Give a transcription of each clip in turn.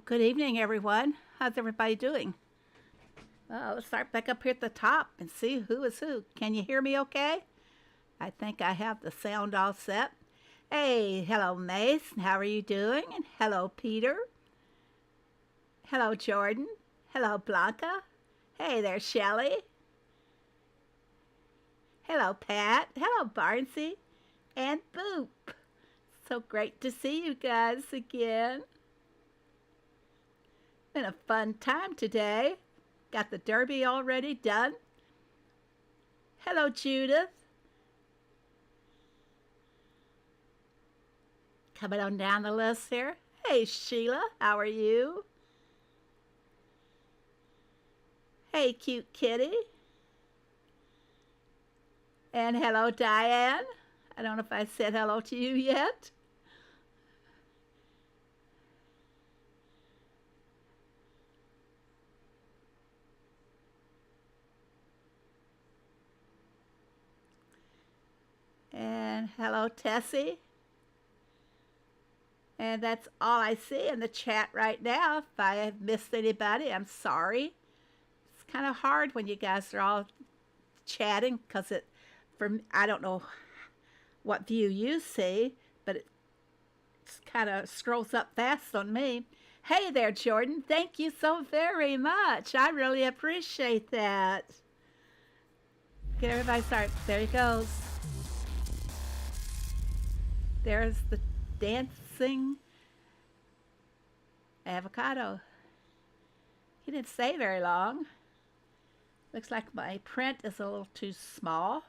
Good evening, everyone. How's everybody doing? Well, let's start back up here at the top and see who is who. Can you hear me okay? I think I have the sound all set. Hey, hello, Mace. How are you doing? And hello, Peter. Hello, Jordan. Hello, Blanca. Hey there, Shelley. Hello, Pat. Hello, Barnsey. And Boop. So great to see you guys again. Been a fun time today. Got the derby already done. Hello, Judith. Coming on down the list here. Hey, Sheila. How are you? Hey, cute kitty. And hello, Diane. I don't know if I said hello to you yet. And hello, Tessie. And that's all I see in the chat right now. If I have missed anybody, I'm sorry. It's kind of hard when you guys are all chatting because I don't know what view you see, but it kind of scrolls up fast on me. Hey there, Jordan. Thank you so very much. I really appreciate that. Get everybody started. There he goes. There's the dancing avocado. He didn't stay very long. Looks like my print is a little too small.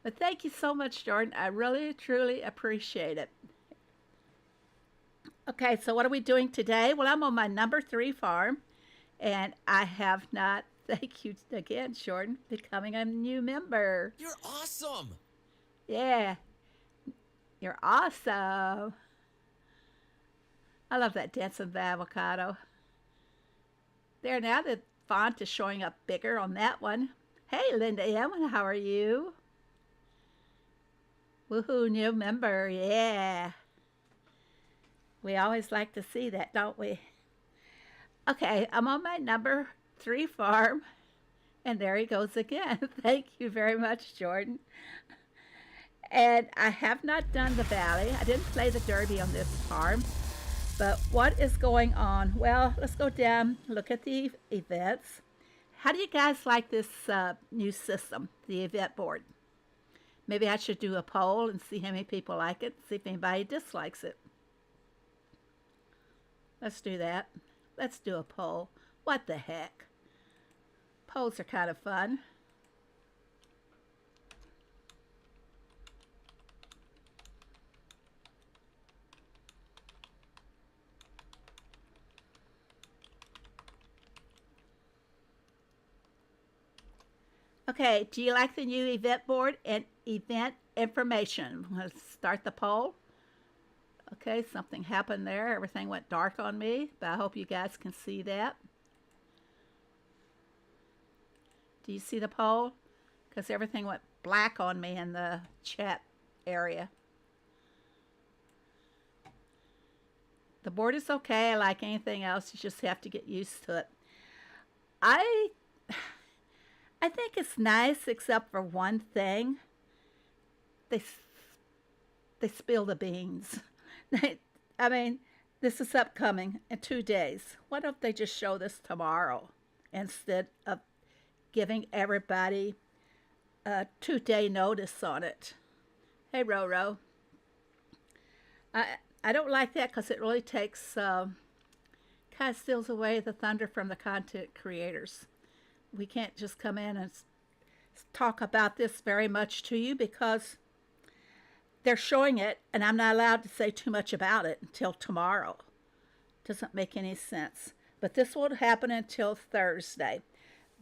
But thank you so much, Jordan. I really, truly appreciate it. Okay, so what are we doing today? Well, I'm on my number 3 farm, and I have not, thank you again, Jordan, becoming a new member. You're awesome! Yeah, you're awesome. I love that dancing the avocado. There, now the font is showing up bigger on that one. Hey, Linda M., how are you? Woohoo, new member, yeah. We always like to see that, don't we? Okay, I'm on my number 3 farm, and there he goes again. Thank you very much, Jordan. And I have not done the valley. I didn't play the derby on this farm. But what is going on? Well, let's go down, look at the events. How do you guys like this new system, the event board? Maybe I should do a poll and see how many people like it, see if anybody dislikes it. Let's do that. Let's do a poll. What the heck? Polls are kind of fun. Okay, do you like the new event board and event information? Let's start the poll. Okay, something happened there. Everything went dark on me, but I hope you guys can see that. Do you see the poll? Because everything went black on me in the chat area. The board is okay. Like anything else, you just have to get used to it. I think it's nice except for one thing. They spill the beans. I mean, this is upcoming in 2 days. Why don't they just show this tomorrow instead of giving everybody a 2-day notice on it? Hey, Roro. I don't like that because it really takes, kind of steals away the thunder from the content creators. We can't just come in and talk about this very much to you because they're showing it and I'm not allowed to say too much about it until tomorrow. Doesn't make any sense. But this won't happen until Thursday.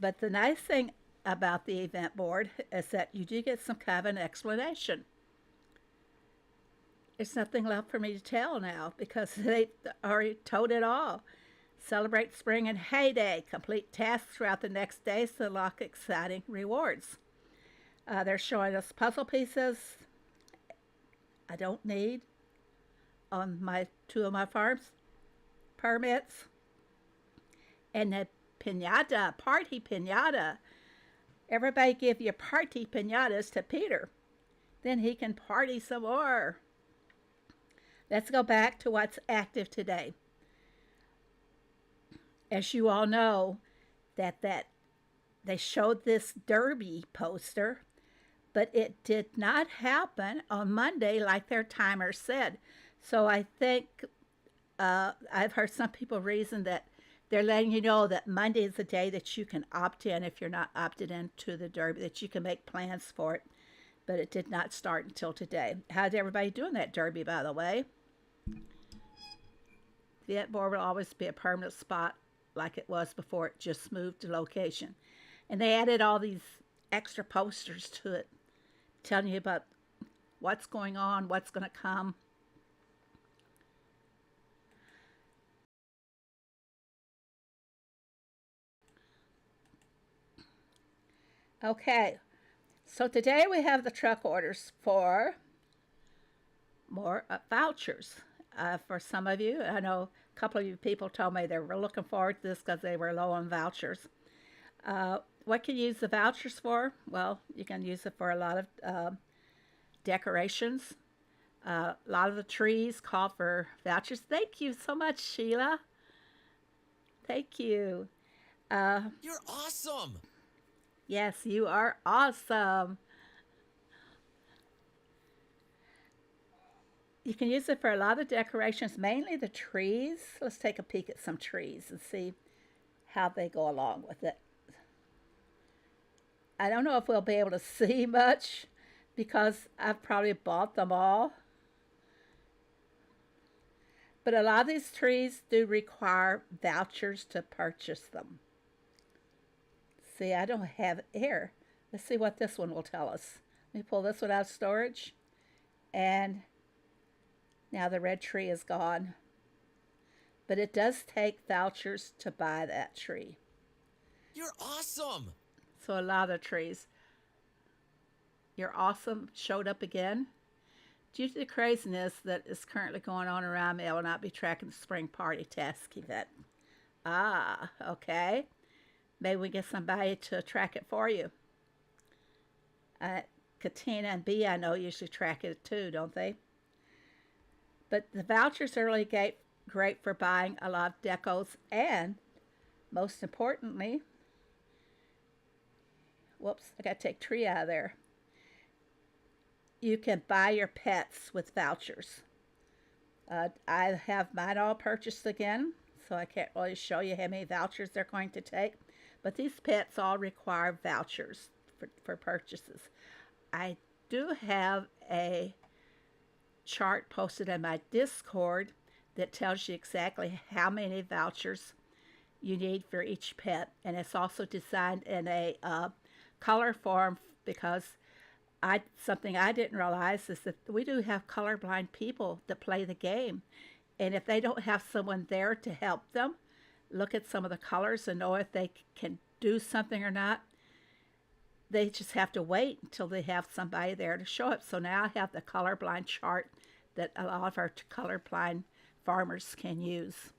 But the nice thing about the event board is that you do get some kind of an explanation. There's nothing left for me to tell now because they already told it all. Celebrate spring and heyday. Complete tasks throughout the next day to unlock exciting rewards. They're showing us puzzle pieces I don't need on 2 of my farms. permits. And the piñata, party piñata. Everybody give your party piñatas to Peter. Then he can party some more. Let's go back to what's active today. As you all know, that they showed this derby poster, but it did not happen on Monday like their timer said. So I think I've heard some people reason that they're letting you know that Monday is the day that you can opt in if you're not opted into the derby, that you can make plans for it. But it did not start until today. How's everybody doing that derby, by the way? The board will always be a permanent spot like it was before it just moved to location. And they added all these extra posters to it, telling you about what's going on, what's going to come. Okay, so today we have the truck orders for more vouchers. For some of you, I know a couple of you people told me they were looking forward to this because they were low on vouchers. What can you use the vouchers for? Well, you can use it for a lot of decorations. A lot of the trees call for vouchers. Thank you so much, Sheila. Thank you. You're awesome. Yes, you are awesome. You can use it for a lot of decorations, mainly the trees. Let's take a peek at some trees and see how they go along with it. I don't know if we'll be able to see much because I've probably bought them all. But a lot of these trees do require vouchers to purchase them. See, I don't have it here. Let's see what this one will tell us. Let me pull this one out of storage. And now the red tree is gone. But it does take vouchers to buy that tree. You're awesome. So a lot of trees. You're awesome showed up again. Due to the craziness that is currently going on around me, I will not be tracking the spring party task event. Ah, okay. Maybe we get somebody to track it for you. Katina and B, I know, usually track it too, don't they? But the vouchers are really great for buying a lot of decos, and most importantly, whoops, I got to take tree out of there. You can buy your pets with vouchers. I have mine all purchased again, so I can't really show you how many vouchers they're going to take. But these pets all require vouchers for purchases. I do have a chart posted in my Discord that tells you exactly how many vouchers you need for each pet. And it's also designed in a color form because something I didn't realize is that we do have colorblind people that play the game. And if they don't have someone there to help them look at some of the colors and know if they can do something or not, they just have to wait until they have somebody there to show it. So now I have the colorblind chart that a lot of our colorblind farmers can use.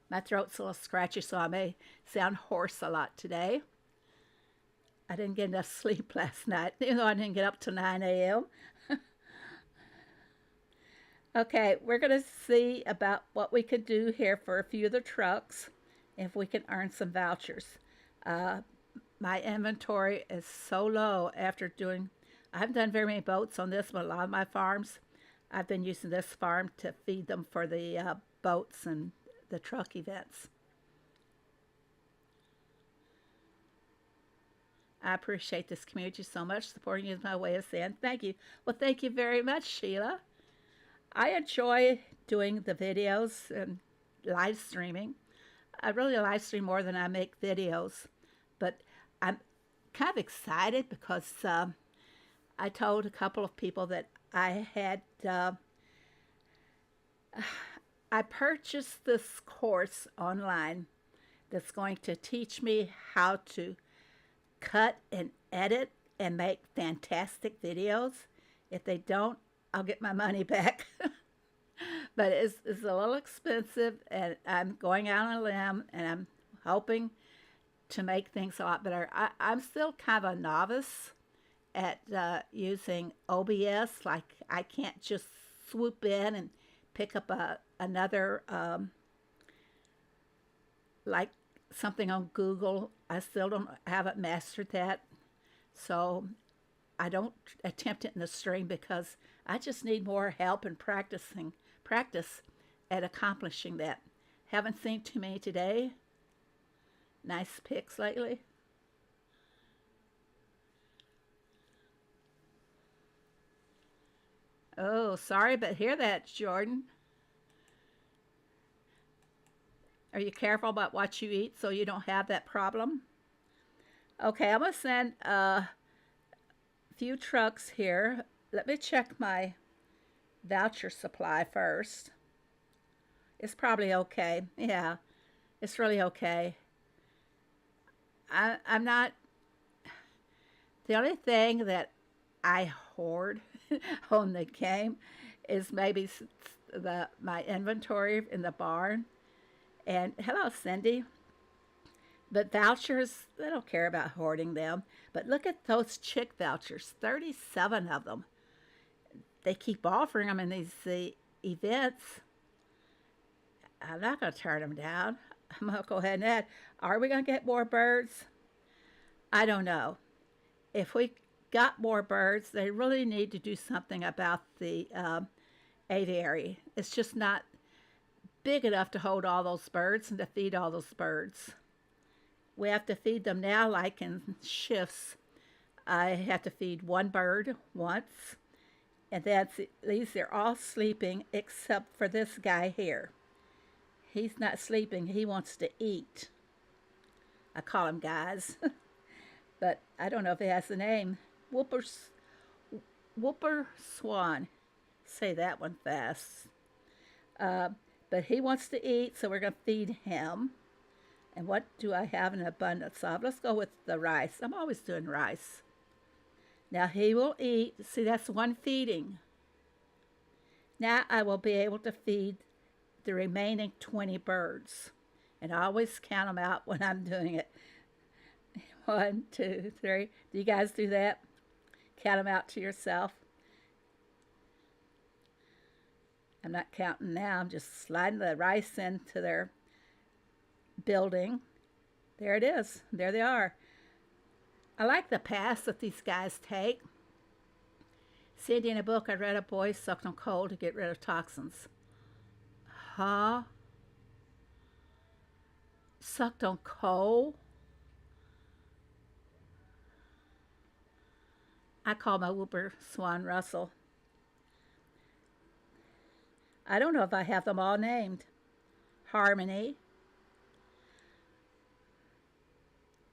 My throat's a little scratchy, so I may sound hoarse a lot today. I didn't get enough sleep last night, even though I didn't get up till 9 a.m. Okay, we're going to see about what we could do here for a few of the trucks, if we can earn some vouchers. My inventory is so low after doing, I haven't done very many boats on this, but a lot of my farms, I've been using this farm to feed them for the boats and the truck events. I appreciate this community so much. Supporting you is my way of saying thank you. Well, thank you very much, Sheila. I enjoy doing the videos and live streaming. I really live stream more than I make videos, but I'm kind of excited because I told a couple of people that I had, I purchased this course online that's going to teach me how to cut and edit and make fantastic videos. If they don't, I'll get my money back. but it's a little expensive, and I'm going out on a limb, and I'm hoping to make things a lot better. I'm still kind of a novice at using OBS. Like, I can't just swoop in and pick up another, like something on Google. I still don't haven't mastered that. So I don't attempt it in the stream because I just need more help in practice at accomplishing that. Haven't seen too many today. Nice pics lately. Oh, sorry, but hear that, Jordan. Are you careful about what you eat so you don't have that problem? Okay, I'm gonna send a few trucks here. Let me check my voucher supply first. It's probably okay. Yeah, it's really okay. I'm not. The only thing that I hoard on the game is maybe the my inventory in the barn. And hello, Cindy. But vouchers, I don't care about hoarding them. But look at those chick vouchers, 37 of them. They keep offering them in these events. I'm not going to turn them down. I'm going to go ahead and add. Are we going to get more birds? I don't know. If we got more birds, they really need to do something about the aviary. It's just not big enough to hold all those birds and to feed all those birds. We have to feed them now like in shifts. I have to feed one bird once, and they're all sleeping except for this guy here. He's not sleeping. He wants to eat. I call him guys, but I don't know if he has a name. Whooper, Whooper Swan. Say that one fast. Uh, but he wants to eat, so we're going to feed him. And what do I have in abundance of? Let's go with the rice. I'm always doing rice. Now he will eat. See, that's one feeding. Now I will be able to feed the remaining 20 birds. And I always count them out when I'm doing it. 1, 2, 3. Do you guys do that? Count them out to yourself. I'm not counting now. I'm just sliding the rice into their building. There it is. There they are. I like the paths that these guys take. Cindy, in a book I read, a boy sucked on coal to get rid of toxins. Huh? Sucked on coal? I call my whooper Swan Russell. I don't know if I have them all named. Harmony.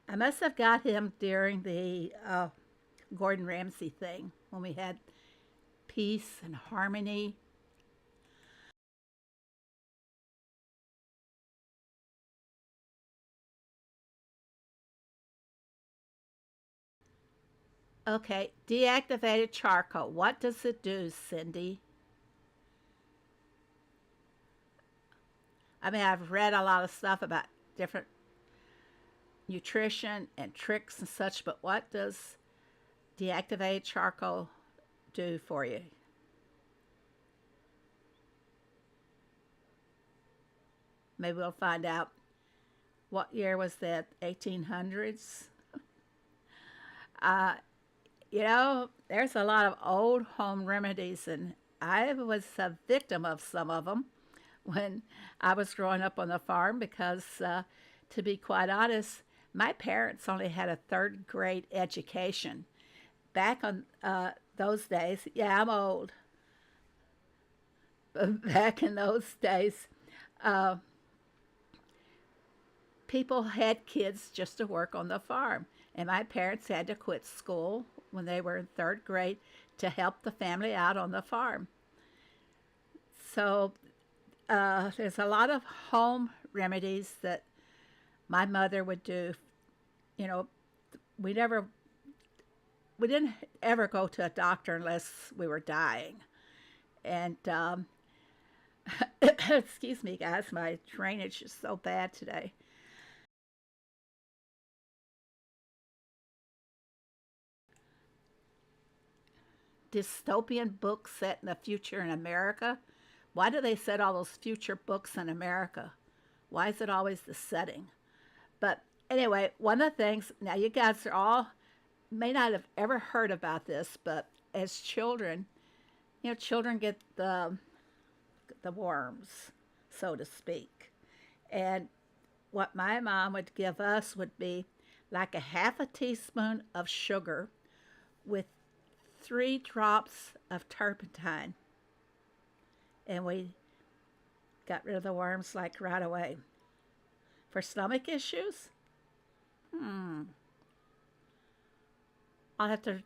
I must have got him during the Gordon Ramsay thing when we had peace and harmony. Okay, deactivated charcoal. What does it do, Cindy? I mean, I've read a lot of stuff about different nutrition and tricks and such, but what does deactivated charcoal do for you? Maybe we'll find out. What year was that? 1800s? Uh, there's a lot of old home remedies, and I was a victim of some of them when I was growing up on the farm because, to be quite honest, my parents only had a third grade education. Back on those days, yeah, I'm old, but back in those days, uh, people had kids just to work on the farm. And my parents had to quit school when they were in third grade to help the family out on the farm. So there's a lot of home remedies that my mother would do. You know, we never, we didn't ever go to a doctor unless we were dying. And Excuse me, guys. My drainage is so bad today. Dystopian books set in the future in America. Why do they set all those future books in America? Why is it always the setting? But anyway, one of the things, now you guys are all, may not have ever heard about this, but as children, children get the worms, so to speak. And what my mom would give us would be like a half a teaspoon of sugar with 3 drops of turpentine. And we got rid of the worms like right away. For stomach issues, I'll have to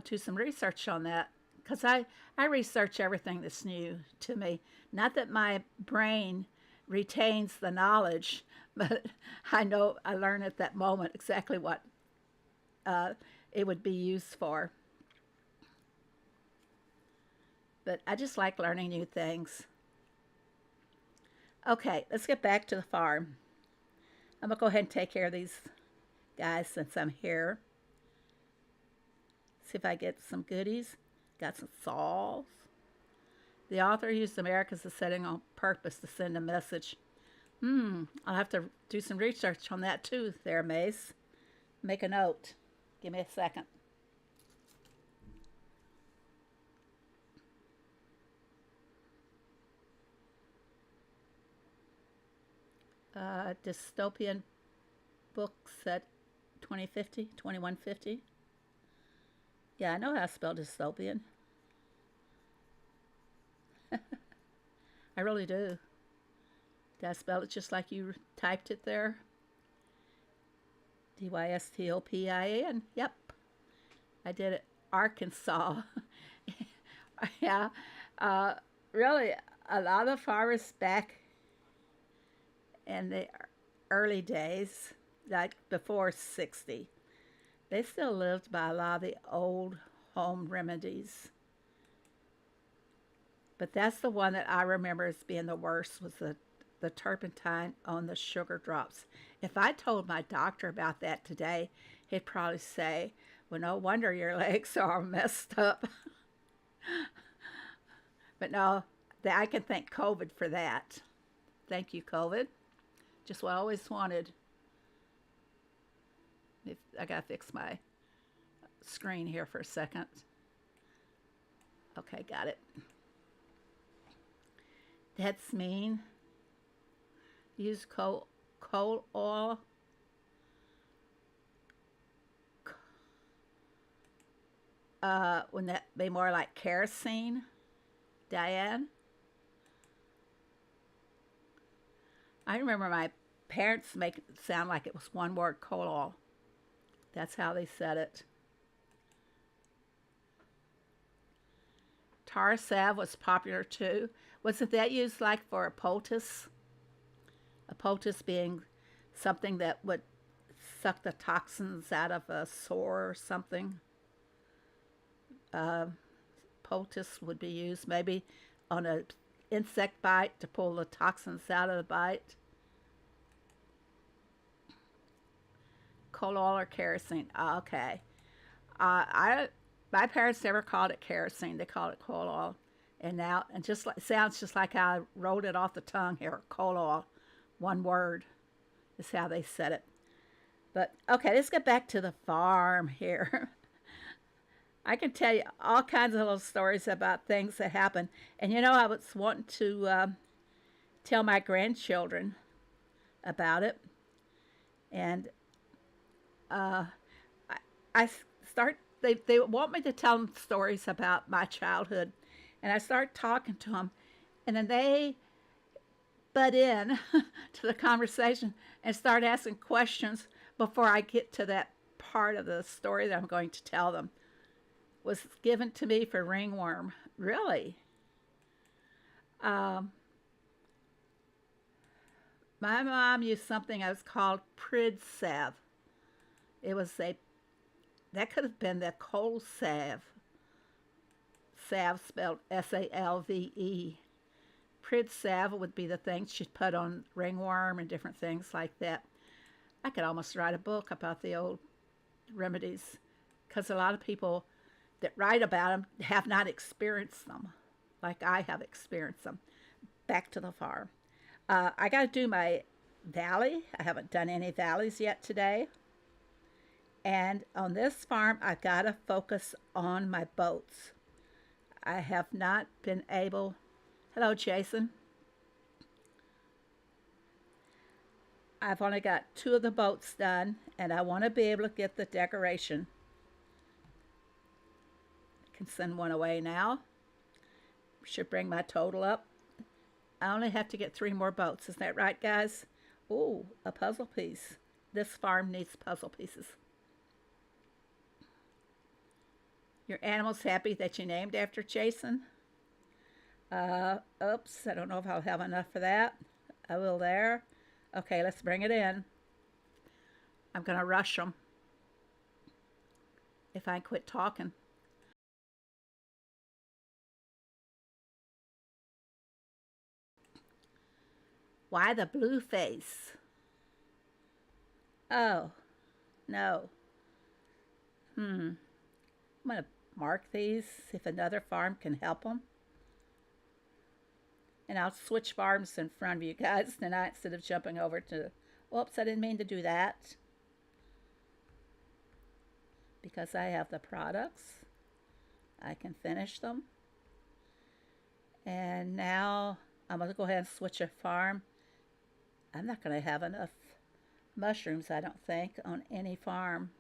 do some research on that because I research everything that's new to me. Not that my brain retains the knowledge, but I know I learn at that moment exactly what uh, it would be used for. But I just like learning new things. Okay, let's get back to the farm. I'm going to go ahead and take care of these guys since I'm here. See if I get some goodies. Got some saws. The author used America as a setting on purpose to send a message. I'll have to do some research on that too, there, Mace. Make a note. Give me a second. Dystopian book set 2050, 2150. Yeah, I know how to spell dystopian. I really do. Did I spell it just like you typed it there? Dystopin. Yep, I did it. Arkansas. Yeah. Uh, really, a lot of farmers back in the early days, like before 60, they still lived by a lot of the old home remedies. But that's the one that I remember as being the worst was the turpentine on the sugar drops. If I told my doctor about that today, he'd probably say, well, no wonder your legs are all messed up. But no, I can thank COVID for that. Thank you, COVID. Just what I always wanted. If I gotta fix my screen here for a second. Okay, got it. That's mean. Use coal oil. Wouldn't that be more like kerosene, Diane? I remember my parents make it sound like it was one word, coal oil. That's how they said it. Tar salve was popular too. Wasn't that used like for a poultice? A poultice being something that would suck the toxins out of a sore or something. Uh, Poultice would be used maybe on a insect bite to pull the toxins out of the bite. Coal oil or kerosene. Okay. I My parents never called it kerosene. They called it coal oil. And just like sounds just like how I wrote it off the tongue here. Coal oil, one word is how they said it. But okay, let's get back to the farm here. I can tell you all kinds of little stories about things that happen. And I was wanting to tell my grandchildren about it. And uh, I, I start, they want me to tell them stories about my childhood. And I start talking to them. And then they butt in to the conversation and start asking questions before I get to that part of the story that I'm going to tell them. Was given to me for ringworm. Really? Um, my mom used something that was called Prid salve. It was that could have been the cold salve. Salve spelled Salve. Prid salve would be the things she'd put on ringworm and different things like that. I could almost write a book about the old remedies because a lot of people that write about them have not experienced them like I have experienced them. Back to the farm. I got to do my valley. I haven't done any valleys yet today. And on this farm, I've got to focus on my boats. I have not been able. Hello, Jason. I've only got 2 of the boats done, and I want to be able to get the decoration. I can send one away now. Should bring my total up. I only have to get 3 more boats. Is that right, guys? Oh, a puzzle piece. This farm needs puzzle pieces. Your animal's happy that you named after Jason? Oops, I don't know if I'll have enough for that. I will there. Okay, let's bring it in. I'm going to rush them. If I quit talking. Why the blue face? Oh, no. I'm going to mark these, see if another farm can help them. And I'll switch farms in front of you guys tonight instead of jumping over to, whoops, I didn't mean to do that. Because I have the products, I can finish them. And now I'm going to go ahead and switch a farm. I'm not going to have enough mushrooms, I don't think, on any farm.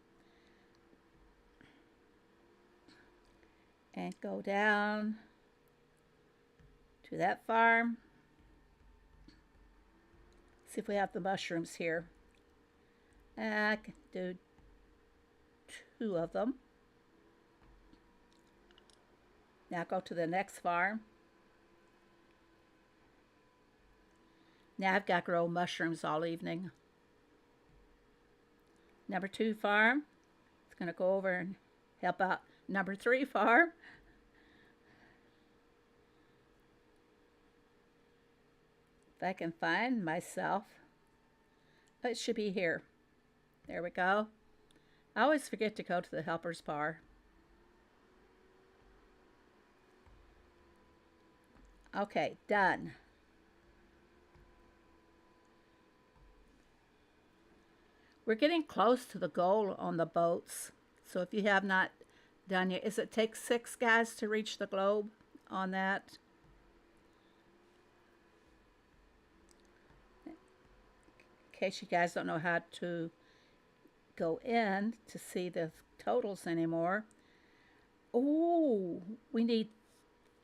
And go down to that farm. See if we have the mushrooms here. I can do 2 of them. Now go to the next farm. Now I've got to grow mushrooms all evening. Number 2 farm. It's going to go over and help out number 3 farm. If I can find myself. Oh, it should be here. There we go. I always forget to go to the helper's bar. Okay, done. We're getting close to the goal on the boats. So if you have not done yet, it takes 6 guys to reach the globe on that? In case you guys don't know how to go in to see the totals anymore. Oh, we need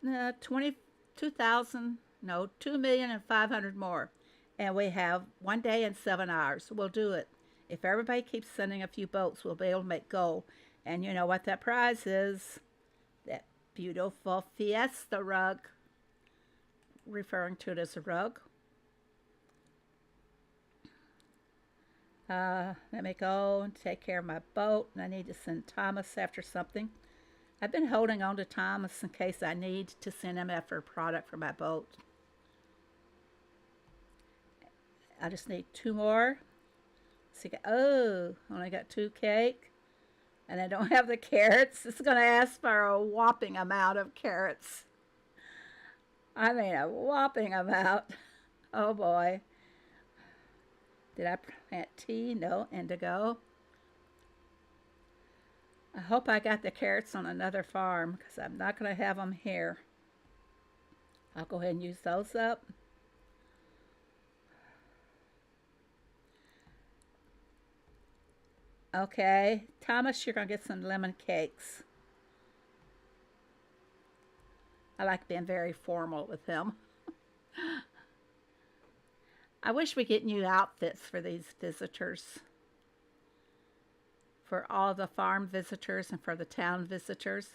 2,500,000 more. And we have 1 day and 7 hours. We'll do it. If everybody keeps sending a few boats, we'll be able to make goal. And you know what that prize is? That beautiful Fiesta rug. Referring to it as a rug. Let me go and take care of my boat. And I need to send Thomas after something. I've been holding on to Thomas in case I need to send him after a product for my boat. I just need 2 more. So only got 2 cake. And I don't have the carrots. It's going to ask for a whopping amount of carrots. I mean, a whopping amount. Oh boy. Did I plant tea? No, indigo. I hope I got the carrots on another farm because I'm not going to have them here. I'll go ahead and use those up. Okay, Thomas, you're going to get some lemon cakes. I like being very formal with him. I wish we get new outfits for these visitors. For all the farm visitors and for the town visitors.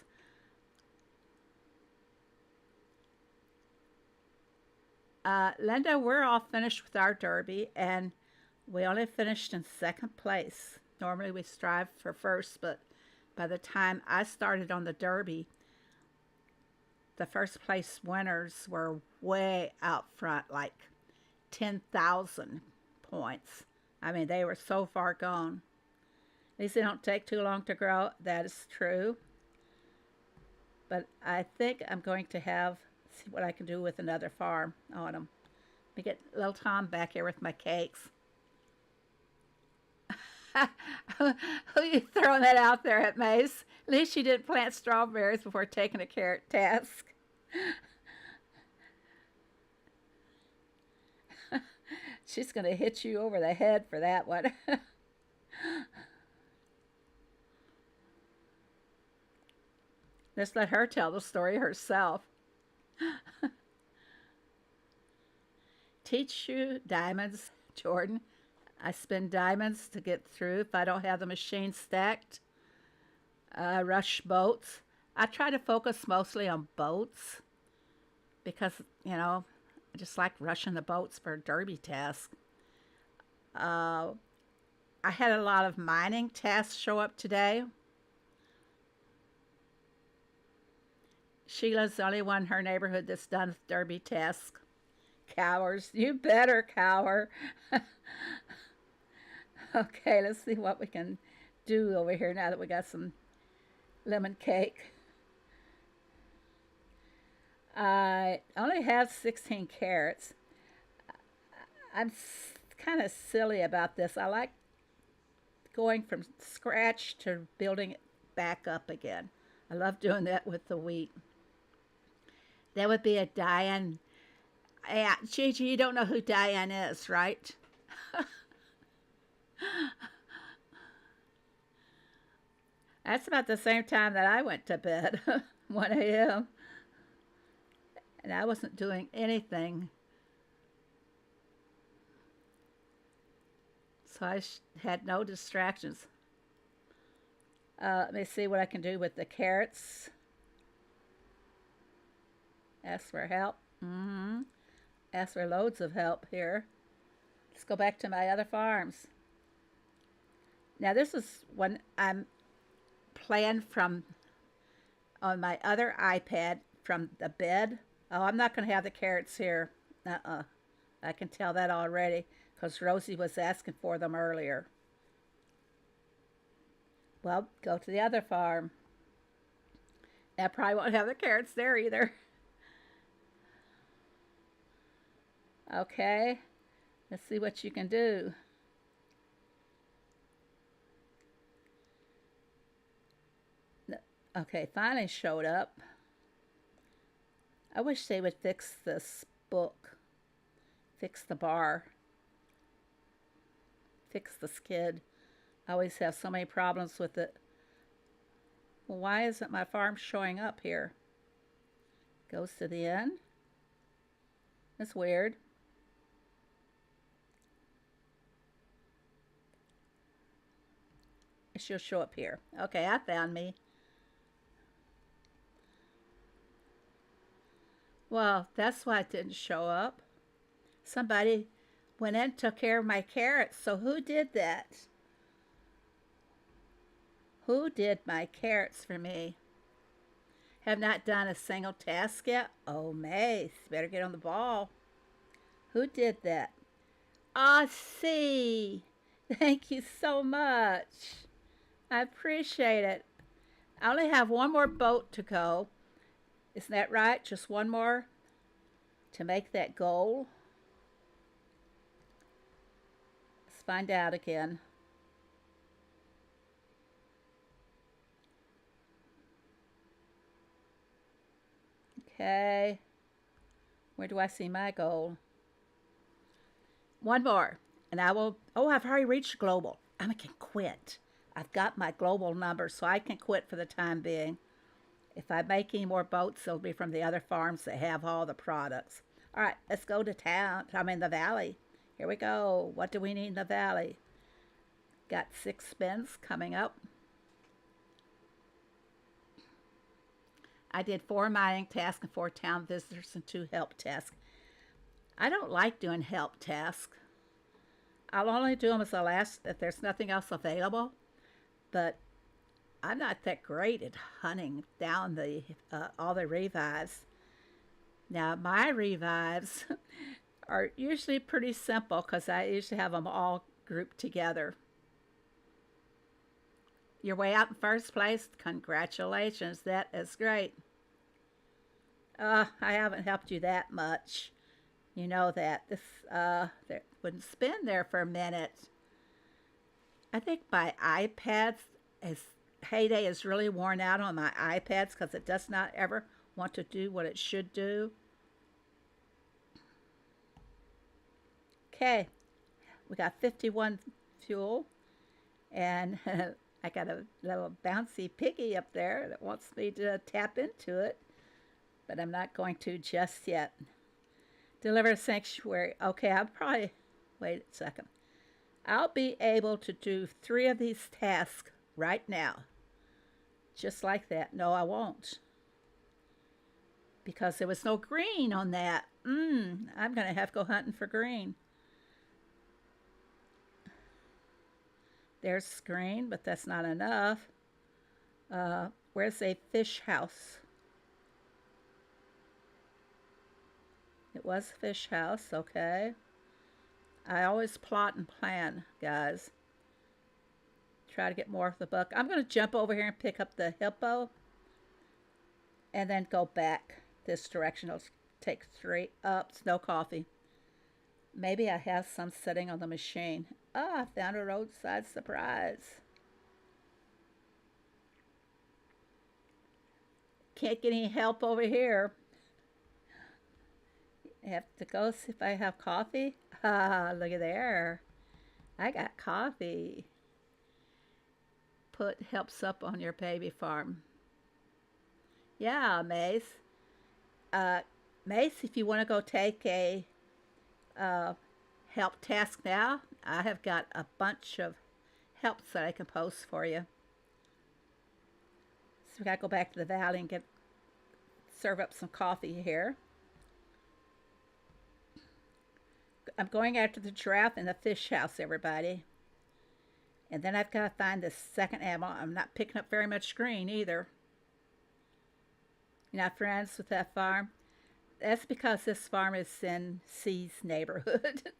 Linda, we're all finished with our derby and we only finished in 2nd place. Normally we strive for 1st, but by the time I started on the derby, the first place winners were way out front, like 10,000 points. I mean, they were so far gone. At least they don't take too long to grow. That is true. But I think I'm going to see what I can do with another farm on them. Let me get little Tom back here with my cakes. Who are you throwing that out there at, Mace? At least she didn't plant strawberries before taking a carrot task. She's going to hit you over the head for that one. Let's let her tell the story herself. Teach you diamonds, Jordan. I spend diamonds to get through if I don't have the machine stacked. Rush boats. I try to focus mostly on boats because, I just like rushing the boats for a derby task. I had a lot of mining tasks show up today. Sheila's the only one in her neighborhood that's done derby tasks. Cowers. You better cower. Okay, let's see what we can do over here now that we got some lemon cake. I only have 16 carrots. I'm kind of silly about this. I like going from scratch to building it back up again. I love doing that with the wheat. That would be a Diane. Yeah, Gigi, you don't know who Diane is, right? That's about the same time that I went to bed, 1 a.m. And I wasn't doing anything. So I had no distractions. Let me see what I can do with the carrots. Ask for help. Ask for loads of help here. Let's go back to my other farms. Now this is when I'm playing from on my other iPad from the bed. Oh, I'm not going to have the carrots here. I can tell that already because Rosie was asking for them earlier. Well, go to the other farm. I probably won't have the carrots there either. Okay, let's see what you can do. Okay, finally showed up. I wish they would fix this book. Fix the bar. Fix the skid. I always have so many problems with it. Well, why isn't my farm showing up here? Goes to the end. That's weird. She'll show up here. Okay, I found me. Well, that's why it didn't show up. Somebody went in and took care of my carrots. So who did that? Who did my carrots for me? Have not done a single task yet? Oh, Mace, better get on the ball. Who did that? Ah, see. Thank you so much. I appreciate it. I only have one more boat to go. Isn't that right? Just one more to make that goal. Let's find out again. Okay. Where do I see my goal? One more. And I will... Oh, I've already reached global. I can quit. I've got my global number, so I can quit for the time being. If I make any more boats, they'll be from the other farms that have all the products. All right, let's go to town. I'm in the valley. Here we go. What do we need in the valley? Got 6 spins coming up. I did 4 mining tasks and 4 town visitors and 2 help tasks. I don't like doing help tasks. I'll only do them as the last if there's nothing else available. But I'm not that great at hunting down all the revives. Now, my revives are usually pretty simple because I usually have them all grouped together. You're way out in first place. Congratulations. That is great. I haven't helped you that much. You know that. This there wouldn't spin there for a minute. I think my iPads is heyday is really worn out on my iPads because it does not ever want to do what it should do. Okay, we got 51 fuel, and I got a little bouncy piggy up there that wants me to tap into it, but I'm not going to just yet. Deliver sanctuary. Okay, I'll probably, wait a second. I'll be able to do 3 of these tasks right now. Just like that. No, I won't. Because there was no green on that. I'm going to have to go hunting for green. There's green, but that's not enough. Where's a fish house? It was fish house, okay. I always plot and plan, guys. Try to get more of the buck. I'm going to jump over here and pick up the hippo. And then go back this direction. It'll take 3 up. No coffee. Maybe I have some sitting on the machine. I found a roadside surprise. Can't get any help over here. I have to go see if I have coffee. Look at there. I got coffee. Put helps up on your baby farm. Yeah, Mace. Mace, if you want to go take a help task now, I have got a bunch of helps that I can post for you. So we got to go back to the valley and serve up some coffee here. I'm going after the giraffe in the fish house, everybody. And then I've got to find the second animal. I'm not picking up very much green either. You're not friends with that farm? That's because this farm is in C's neighborhood.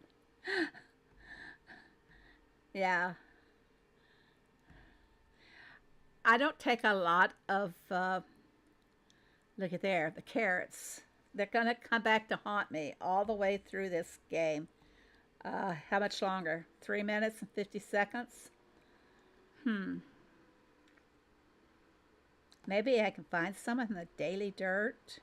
Yeah. I don't take a lot of, look at there, the carrots. They're going to come back to haunt me all the way through this game. How much longer? 3 minutes and 50 seconds? Maybe I can find some in the daily dirt.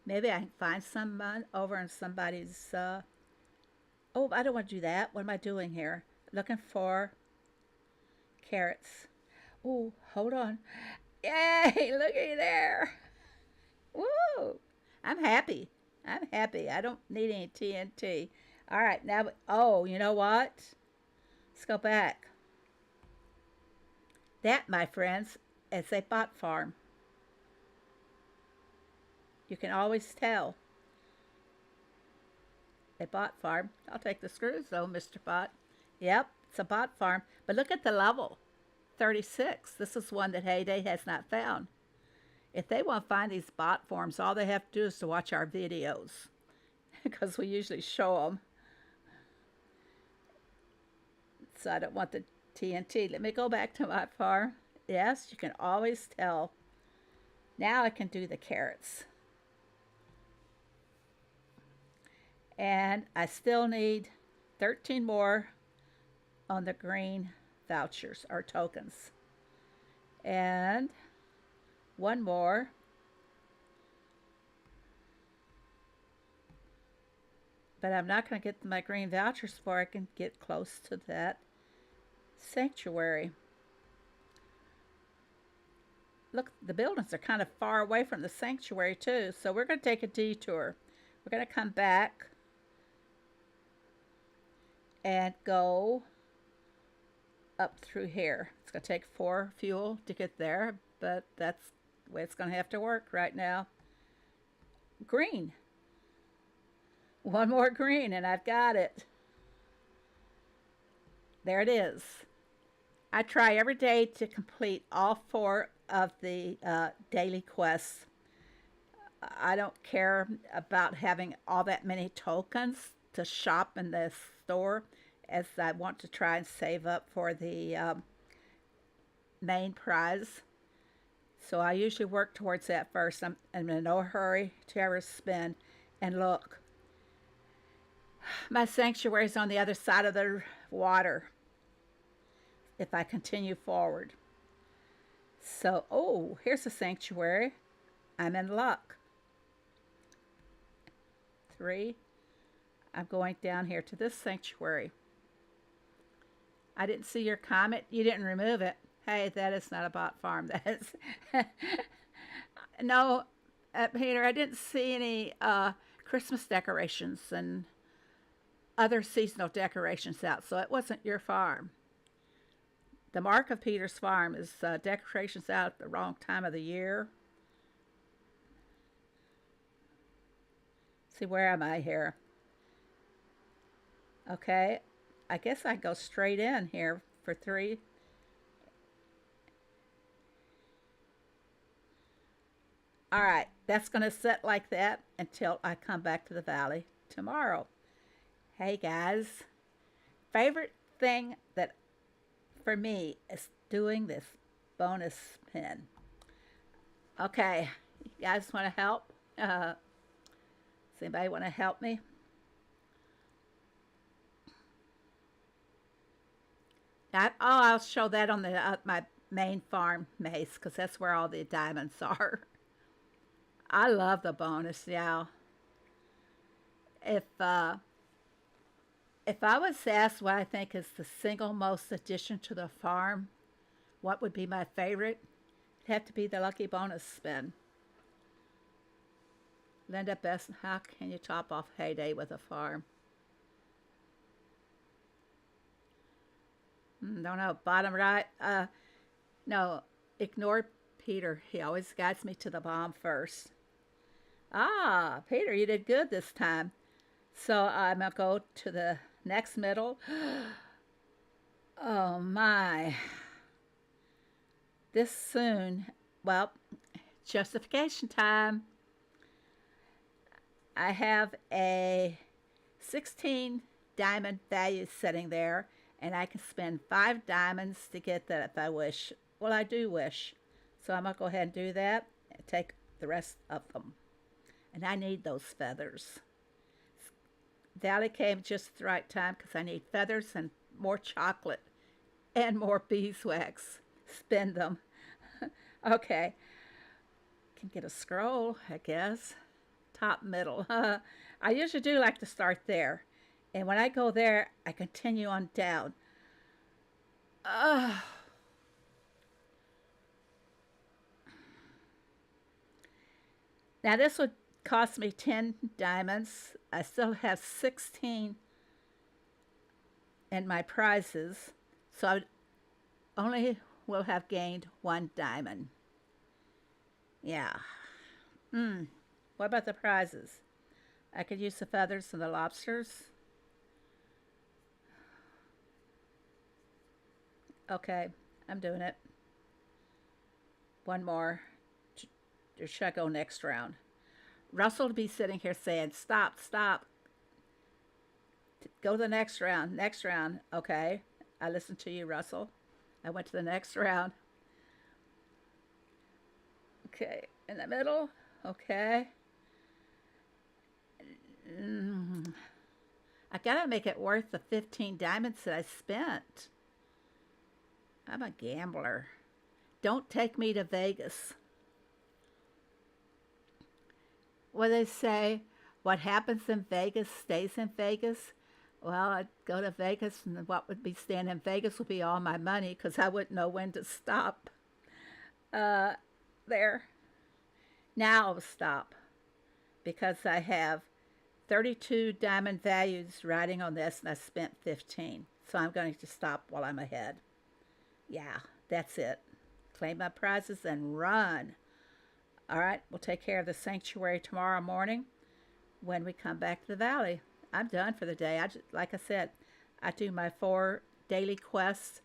Maybe I can find some over in somebody's... Oh, I don't want to do that. What am I doing here? Looking for carrots. Oh, hold on. Yay, looky there. Woo! I'm happy. I'm happy. I don't need any TNT. All right, now, oh, you know what? Let's go back. That, my friends, is a bot farm. You can always tell. A bot farm. I'll take the screws though, Mr. Bot. Yep, it's a bot farm. But look at the level. 36. This is one that Heyday has not found. If they want to find these bot farms, all they have to do is to watch our videos. Because we usually show them. So I don't want the TNT. Let me go back to my farm. Yes, you can always tell. Now I can do the carrots. And I still need 13 more on the green vouchers or tokens. And one more. But I'm not going to get my green vouchers before I can get close to that sanctuary. Look, the buildings are kind of far away from the sanctuary too, so we're going to take a detour. We're going to come back and go up through here. It's going to take 4 fuel to get there, but that's the way it's going to have to work right now. Green. One more green and I've got it. There it is. I try every day to complete all 4 of the daily quests. I don't care about having all that many tokens to shop in the store, as I want to try and save up for the main prize. So I usually work towards that first. I'm in no hurry to ever spend. And look, my sanctuary is on the other side of the water if I continue forward. So, oh, here's a sanctuary. I'm in luck. 3. I'm going down here to this sanctuary. I didn't see your comment. You didn't remove it. Hey, that is not a bot farm. That is. No, Peter, I didn't see any Christmas decorations and other seasonal decorations out, so it wasn't your farm. The mark of Peter's farm is decorations out at the wrong time of the year. See, where am I here? Okay, I guess I go straight in here for 3. All right, that's going to sit like that until I come back to the valley tomorrow. Hey guys, favorite thing that for me is doing this bonus pin. Okay, you guys want to help? Does anybody want to help me? I'll show that on the my main farm maze, because that's where all the diamonds are. I love the bonus, yeah. If if I was asked what I think is the single most addition to the farm, what would be my favorite? It'd have to be the lucky bonus spin. Linda Best, how can you top off heyday with a farm? Don't know. Bottom right. No, ignore Peter. He always guides me to the bomb first. Ah, Peter, you did good this time. So I'm going to go to the next middle. Oh, my. This soon. Well, justification time. I have a 16 diamond value sitting there, and I can spend 5 diamonds to get that if I wish. Well, I do wish. So I'm going to go ahead and do that and take the rest of them. And I need those feathers. Valley came just at the right time because I need feathers and more chocolate and more beeswax. Spend them. Okay. Can get a scroll, I guess. Top middle. I usually do like to start there. And when I go there, I continue on down. Now this would cost me 10 diamonds. I still have 16 in my prizes. So I only will have gained 1 diamond. Yeah. What about the prizes? I could use the feathers and the lobsters. Okay, I'm doing it. One more. Or should I go next round? Russell would be sitting here saying, stop, stop. Go to the next round, next round. Okay, I listened to you, Russell. I went to the next round. Okay, in the middle. Okay. I gotta make it worth the 15 diamonds that I spent. I'm a gambler. Don't take me to Vegas. What they say, what happens in Vegas stays in Vegas. Well, I'd go to Vegas, and what would be staying in Vegas would be all my money, because I wouldn't know when to stop. There. Now I'll stop, because I have 32 diamond values riding on this, and I spent 15. So I'm going to stop while I'm ahead. Yeah, that's it. Claim my prizes and run. All right, we'll take care of the sanctuary tomorrow morning when we come back to the valley. I'm done for the day. Like I said, I do my 4 daily quests,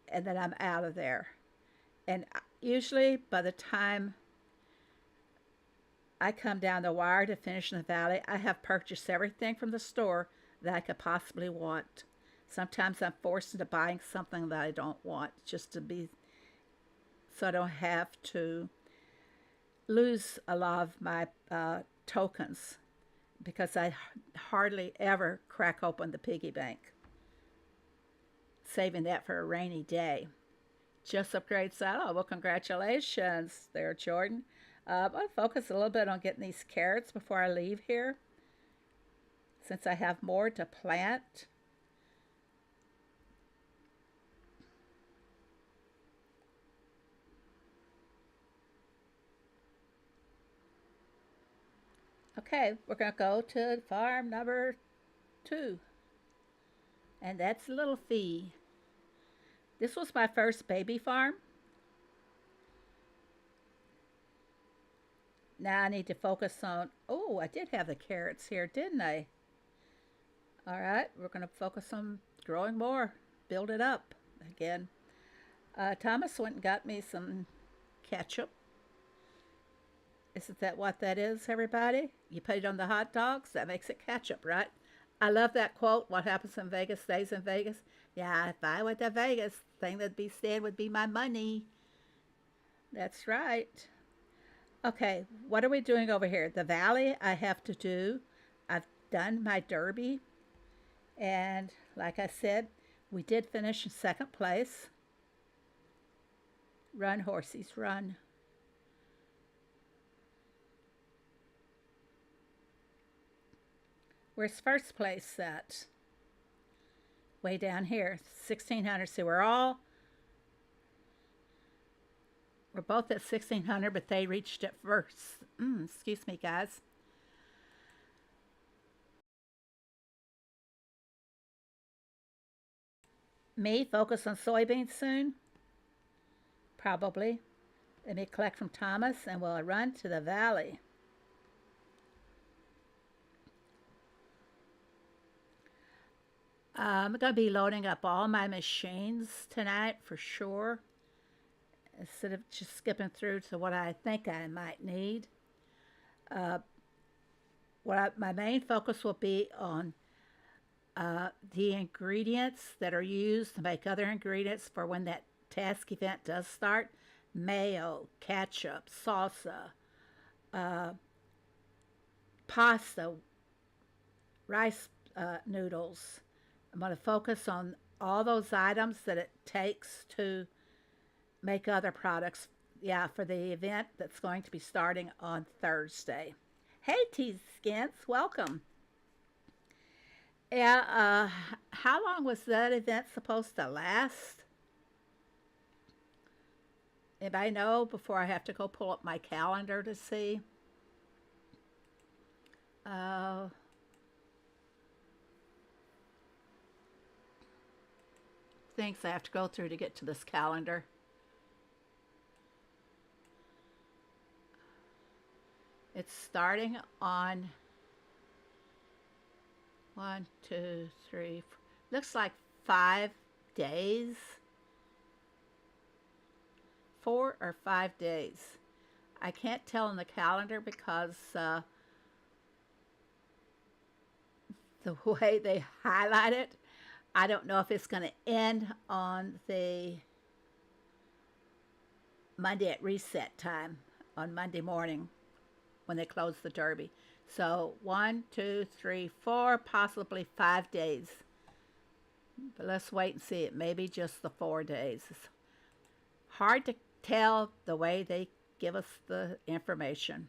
and then I'm out of there. And Usually by the time I come down the wire to finish in the valley, I have purchased everything from the store that I could possibly want. Sometimes I'm forced into buying something that I don't want just to be, so I don't have to lose a lot of my tokens because I hardly ever crack open the piggy bank, saving that for a rainy day. Just upgrade saddle. Well, congratulations there, Jordan. I'll focus a little bit on getting these carrots before I leave here, since I have more to plant. Okay, we're going to go to farm number 2, and that's Little Fee. This was my first baby farm. Now I need to focus on, oh, I did have the carrots here, didn't I? All right, we're going to focus on growing more, build it up again. Thomas went and got me some ketchup. Isn't that what that is, everybody? You put it on the hot dogs, that makes it ketchup, right? I love that quote, what happens in Vegas stays in Vegas. Yeah, if I went to Vegas, the thing that'd be staying would be my money. That's right. Okay, what are we doing over here? The valley I have to do. I've done my derby. And like I said, we did finish in second place. Run, horsies, run. Where's first place at? Way down here, 1600. So we're both at 1600, but they reached it first. Excuse me, guys. Me focus on soybeans soon? Probably. Let me collect from Thomas and we'll run to the valley. I'm going to be loading up all my machines tonight for sure, instead of just skipping through to what I think I might need. My main focus will be on the ingredients that are used to make other ingredients for when that task event does start. Mayo, ketchup, salsa, pasta, rice noodles. I'm going to focus on all those items that it takes to make other products, yeah, for the event that's going to be starting on Thursday. Hey, T-Skins, welcome. Yeah, how long was that event supposed to last? Anybody know before I have to go pull up my calendar to see? Things I have to go through to get to this calendar. It's starting on 1, 2, 3, 4, looks like 5 days. 4 or 5 days. I can't tell on the calendar because the way they highlight it, I don't know if it's going to end on the Monday at reset time on Monday morning when they close the derby. So 1, 2, 3, 4, possibly 5 days. But let's wait and see. It may be just the 4 days. It's hard to tell the way they give us the information.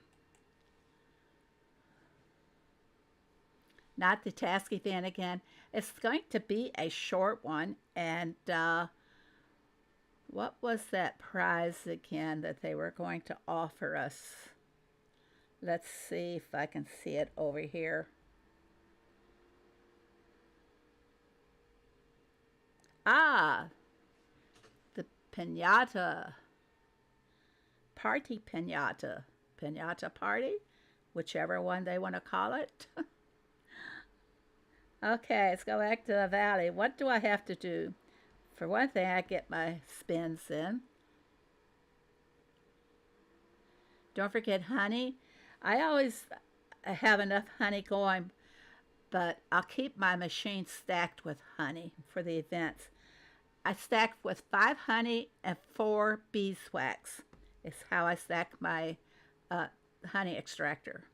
Not the task event again. It's going to be a short one. And what was that prize again that they were going to offer us? Let's see if I can see it over here. Ah, the piñata. Party piñata. Piñata party, whichever one they want to call it. Okay, let's go back to the valley. What do I have to do? For one thing, I get my spins in. Don't forget honey. I always have enough honey going, but I'll keep my machine stacked with honey for the events. I stack with 5 honey and 4 beeswax. Is how I stack my uh, honey extractor.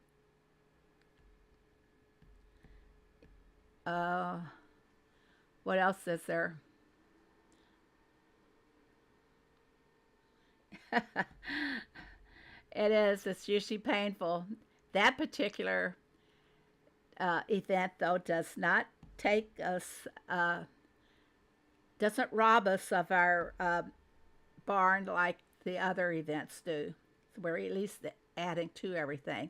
Uh, what else is there? It is. It's usually painful. That particular event, though, does not take us, doesn't rob us of our barn like the other events do. So we're at least adding to everything.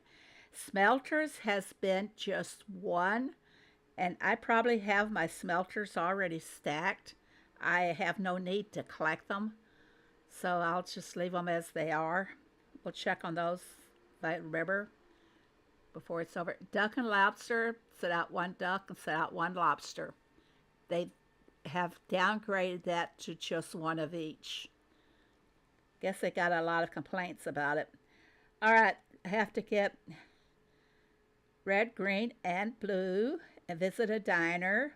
Smelters has been just one, and I probably have my smelters already stacked. I have no need to collect them, so I'll just leave them as they are. We'll check on those if I remember before it's over. Duck and lobster, set out one duck and set out one lobster. They have downgraded that to just one of each. Guess they got a lot of complaints about it. All right, I have to get red, green, and blue and visit a diner.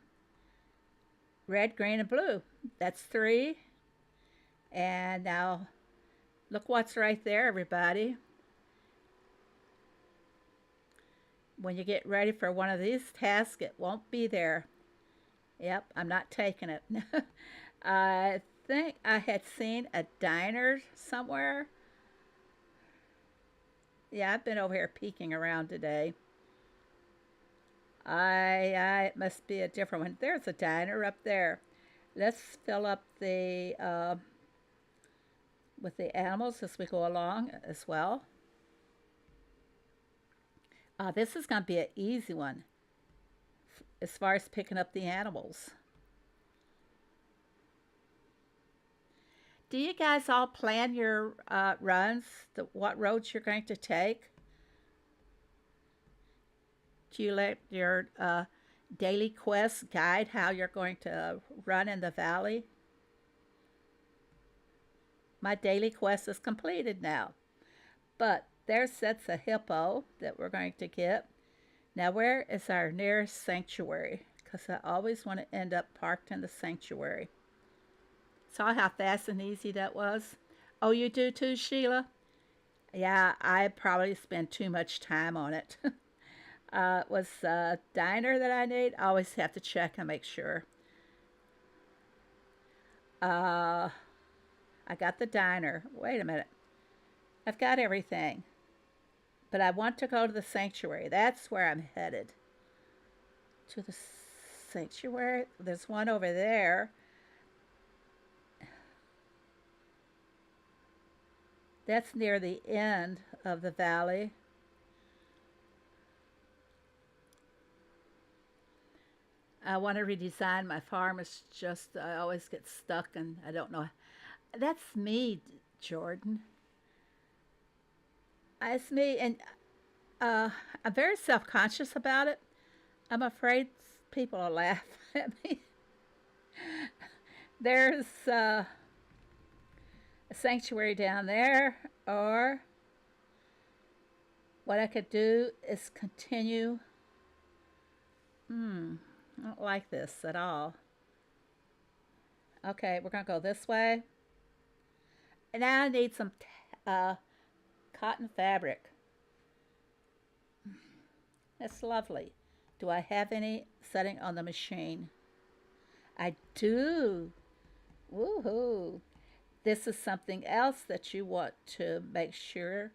Red, green, and blue. That's 3. And now look what's right there, everybody. When you get ready for one of these tasks, it won't be there. Yep, I'm not taking it. I think I had seen a diner somewhere. Yeah, I've been over here peeking around today. It must be a different one. There's a diner up there. Let's fill up the with the animals as we go along as well. This is going to be an easy one as far as picking up the animals. Do you guys all plan your runs, what roads you're going to take? Do you let your daily quest guide how you're going to run in the valley? My daily quest is completed now. But there sits a hippo that we're going to get. Now, where is our nearest sanctuary? Because I always want to end up parked in the sanctuary. Saw how fast and easy that was? Oh, you do too, Sheila? Yeah, I probably spend too much time on it. Was a diner that I need? I always have to check and make sure. I got the diner. Wait a minute. I've got everything. But I want to go to the sanctuary. That's where I'm headed. To the sanctuary? There's one over there. That's near the end of the valley. I want to redesign my farm. It's just, I always get stuck and I don't know. That's me, Jordan. It's me, and I'm very self conscious about it. I'm afraid people will laugh at me. There's a sanctuary down there, or what I could do is continue. I don't like this at all. Okay, we're going to go this way. And now I need some cotton fabric. That's lovely. Do I have any setting on the machine? I do. Woohoo. This is something else that you want to make sure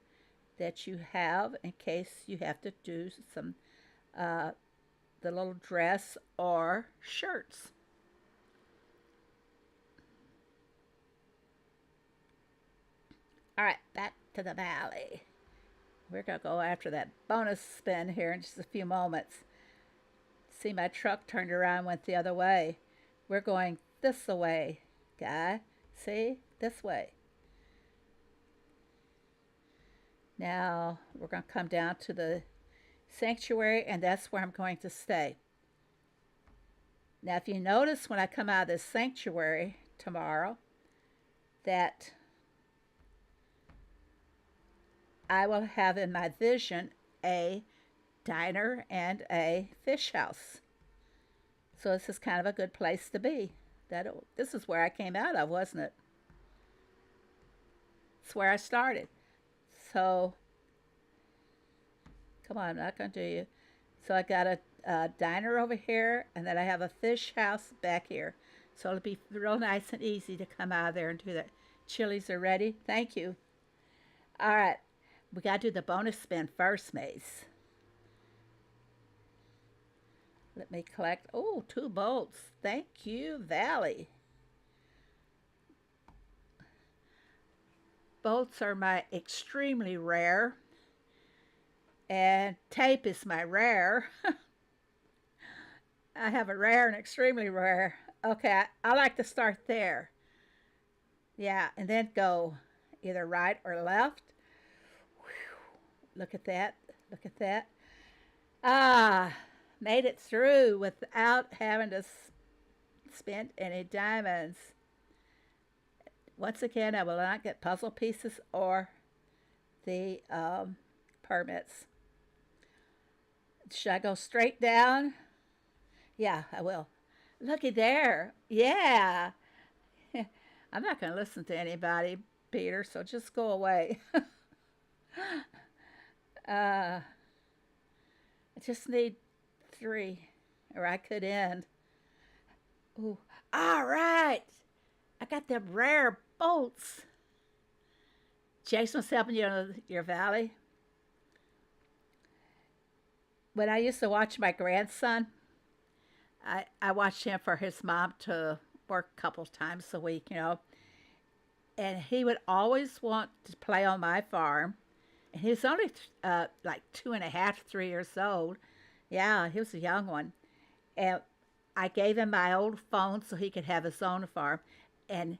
that you have in case you have to do some the little dress or shirts. All right, back to the valley. We're going to go after that bonus spin here in just a few moments. See, my truck turned around and went the other way. We're going this way, guy. See? This way. Now, we're going to come down to the sanctuary, and that's where I'm going to stay. Now, if you notice when I come out of this sanctuary tomorrow, that I will have in my vision a diner and a fish house. So this is kind of a good place to be. This is where I came out of, wasn't it? It's where I started. So, come on, I'm not going to do you. So I got a diner over here, and then I have a fish house back here. So it'll be real nice and easy to come out of there and do that. Chilies are ready. Thank you. All right. We got to do the bonus spin first, Mace. Let me collect. Oh, 2 bolts. Thank you, Valley. Bolts are my extremely rare, and tape is my rare. I have a rare and extremely rare. Okay, I like to start there. Yeah, and then go either right or left. Whew. Look at that. Look at that. Ah, made it through without having to spend any diamonds. Once again, I will not get puzzle pieces or the permits. Should I go straight down? Yeah, I will. Looky there. Yeah. I'm not going to listen to anybody, Peter, so just go away. I just need 3, or I could end. Ooh. All right. I got them rare bolts. Jason's helping you in your valley. When I used to watch my grandson, I watched him for his mom to work a couple times a week, and he would always want to play on my farm. And he was only like 2.5, 3 years old. Yeah, he was a young one. And I gave him my old phone so he could have his own farm. And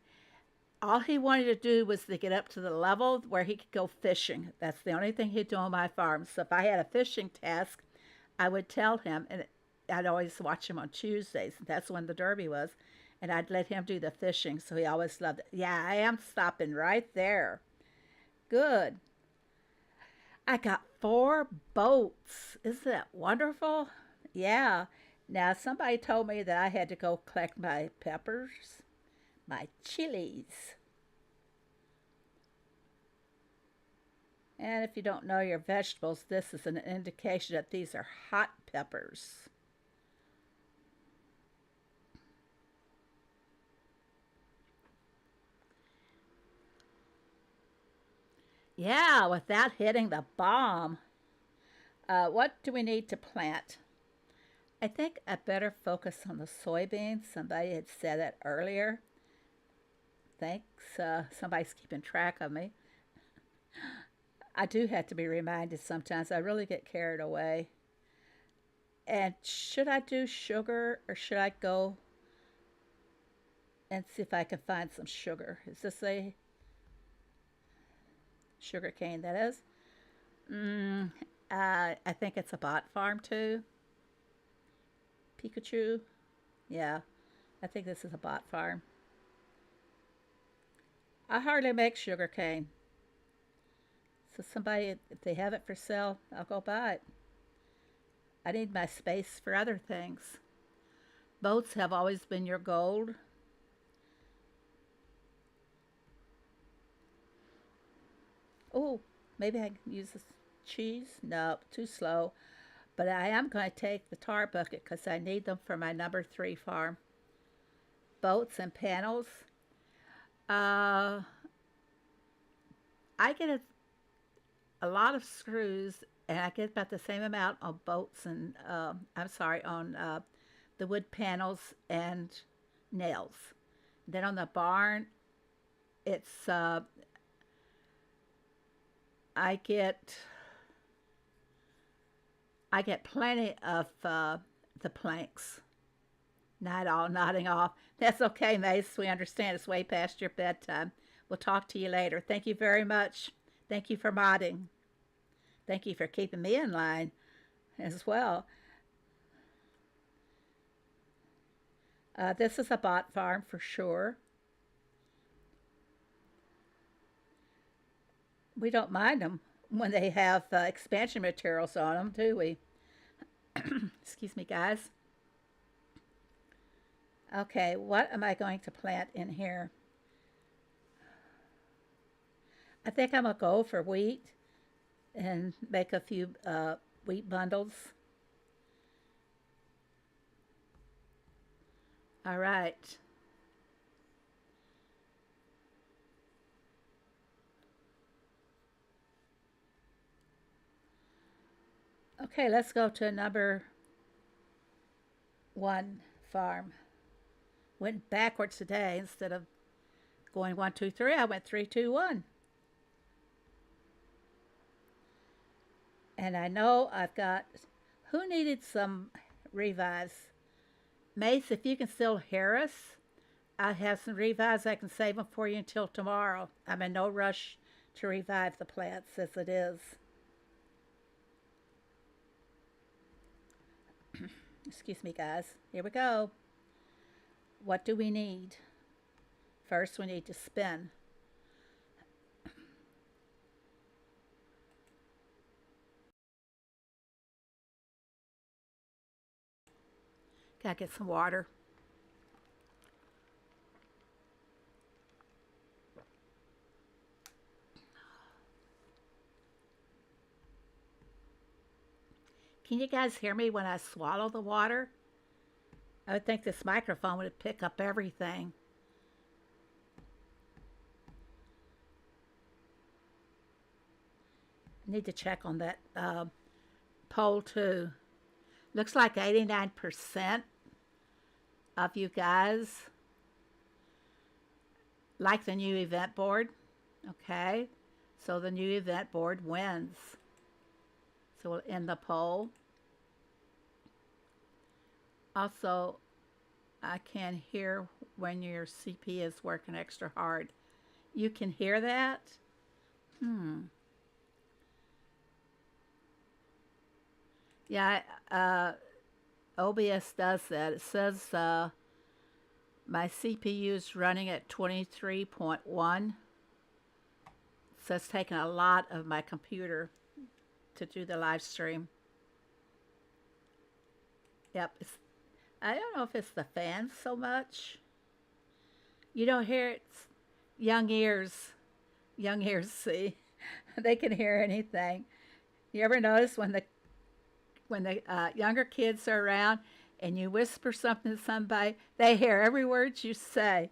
all he wanted to do was to get up to the level where he could go fishing. That's the only thing he'd do on my farm. So if I had a fishing task, I would tell him, and I'd always watch him on Tuesdays. That's when the Derby was. And I'd let him do the fishing, so he always loved it. Yeah, I am stopping right there. Good. I got 4 boats. Isn't that wonderful? Yeah. Now, somebody told me that I had to go collect my peppers, my chilies. And if you don't know your vegetables, this is an indication that these are hot peppers. Yeah, without hitting the bomb. What do we need to plant? I think I better focus on the soybeans. Somebody had said that earlier. Thanks. Somebody's keeping track of me. I do have to be reminded sometimes. I really get carried away. And should I do sugar or should I go and see if I can find some sugar? Is this a sugar cane, that is? I think it's a bot farm too. Pikachu. Yeah, I think this is a bot farm. I hardly make sugar cane. So somebody, if they have it for sale, I'll go buy it. I need my space for other things. Boats have always been your gold. Oh, maybe I can use this cheese. No, too slow. But I am going to take the tar bucket because I need them for my number 3 farm. Boats and panels. Uh, I get a lot of screws, and I get about the same amount on boats and on the wood panels and nails. Then on the barn, it's I get plenty of the planks. Not all nodding off. That's okay, Mace. We understand it's way past your bedtime. We'll talk to you later. Thank you very much. Thank you for modding. Thank you for keeping me in line as well. This is a bot farm for sure. We don't mind them when they have expansion materials on them, do we? Excuse me, guys. Okay, what am I going to plant in here? I think I'm going to go for wheat and make a few wheat bundles. All right. Okay, let's go to number 1 farm. Went backwards today instead of going 1, 2, 3. I went 3, 2, 1. And I know I've got, who needed some revives? Mace, if you can still hear us, I have some revives. I can save them for you until tomorrow. I'm in no rush to revive the plants as it is. Excuse me, guys. Here we go. What do we need? First, we need to spin. Gotta get some water. Can you guys hear me when I swallow the water? I would think this microphone would pick up everything. I need to check on that poll too. Looks like 89% of you guys like the new event board. Okay, so the new event board wins. So we'll end the poll. Also, I can hear when your CP is working extra hard. You can hear that? Yeah, OBS does that. It says my CPU is running at 23.1. So it's taking a lot of my computer to do the live stream. Yep, I don't know if it's the fans so much. You don't hear it. Young ears see. They can hear anything. You ever notice when the younger kids are around and you whisper something to somebody, they hear every word you say.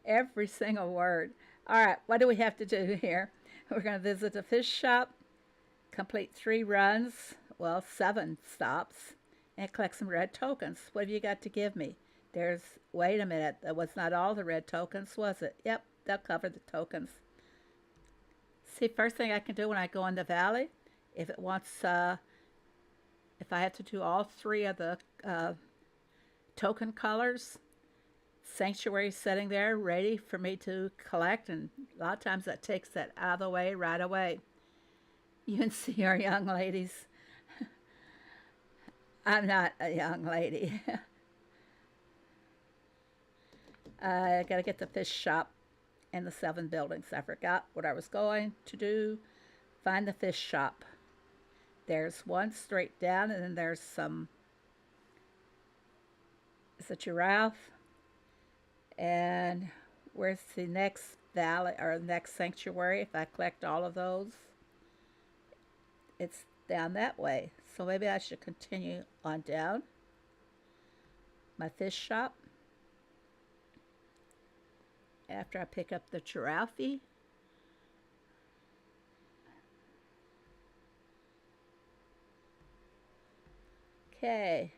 Every single word. All right, what do we have to do here? We're going to visit the fish shop, complete 3 runs, well, 7 stops, and collect some red tokens. What have you got to give me? Wait a minute, that was not all the red tokens, was it? Yep, they'll cover the tokens. See, first thing I can do when I go in the valley, if it wants, if I have to do all 3 of the token colors, sanctuary sitting there ready for me to collect, and a lot of times that takes that out of the way right away. You can see our young ladies. I'm not a young lady. I gotta get the fish shop and the 7 buildings. I forgot what I was going to do. Find the fish shop. There's one straight down, and then there's it's a giraffe. And where's the next valley or next sanctuary? If I collect all of those, it's down that way. So maybe I should continue on down. My fish shop. After I pick up the giraffe. Okay.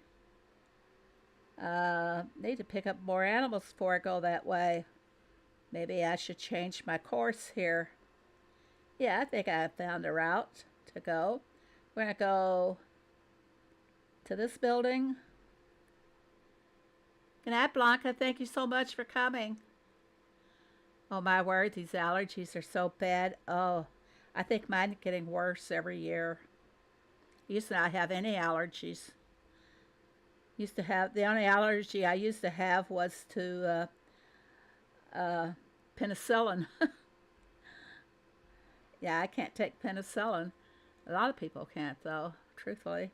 Need to pick up more animals before I go that way. Maybe I should change my course here. Yeah, I think I found a route to go. We're going to go to this building. Good night, Blanca. Thank you so much for coming. Oh, my word, these allergies are so bad. Oh, I think mine are getting worse every year. I used to not have any allergies. The only allergy I used to have was to penicillin. Yeah, I can't take penicillin. A lot of people can't, though, truthfully.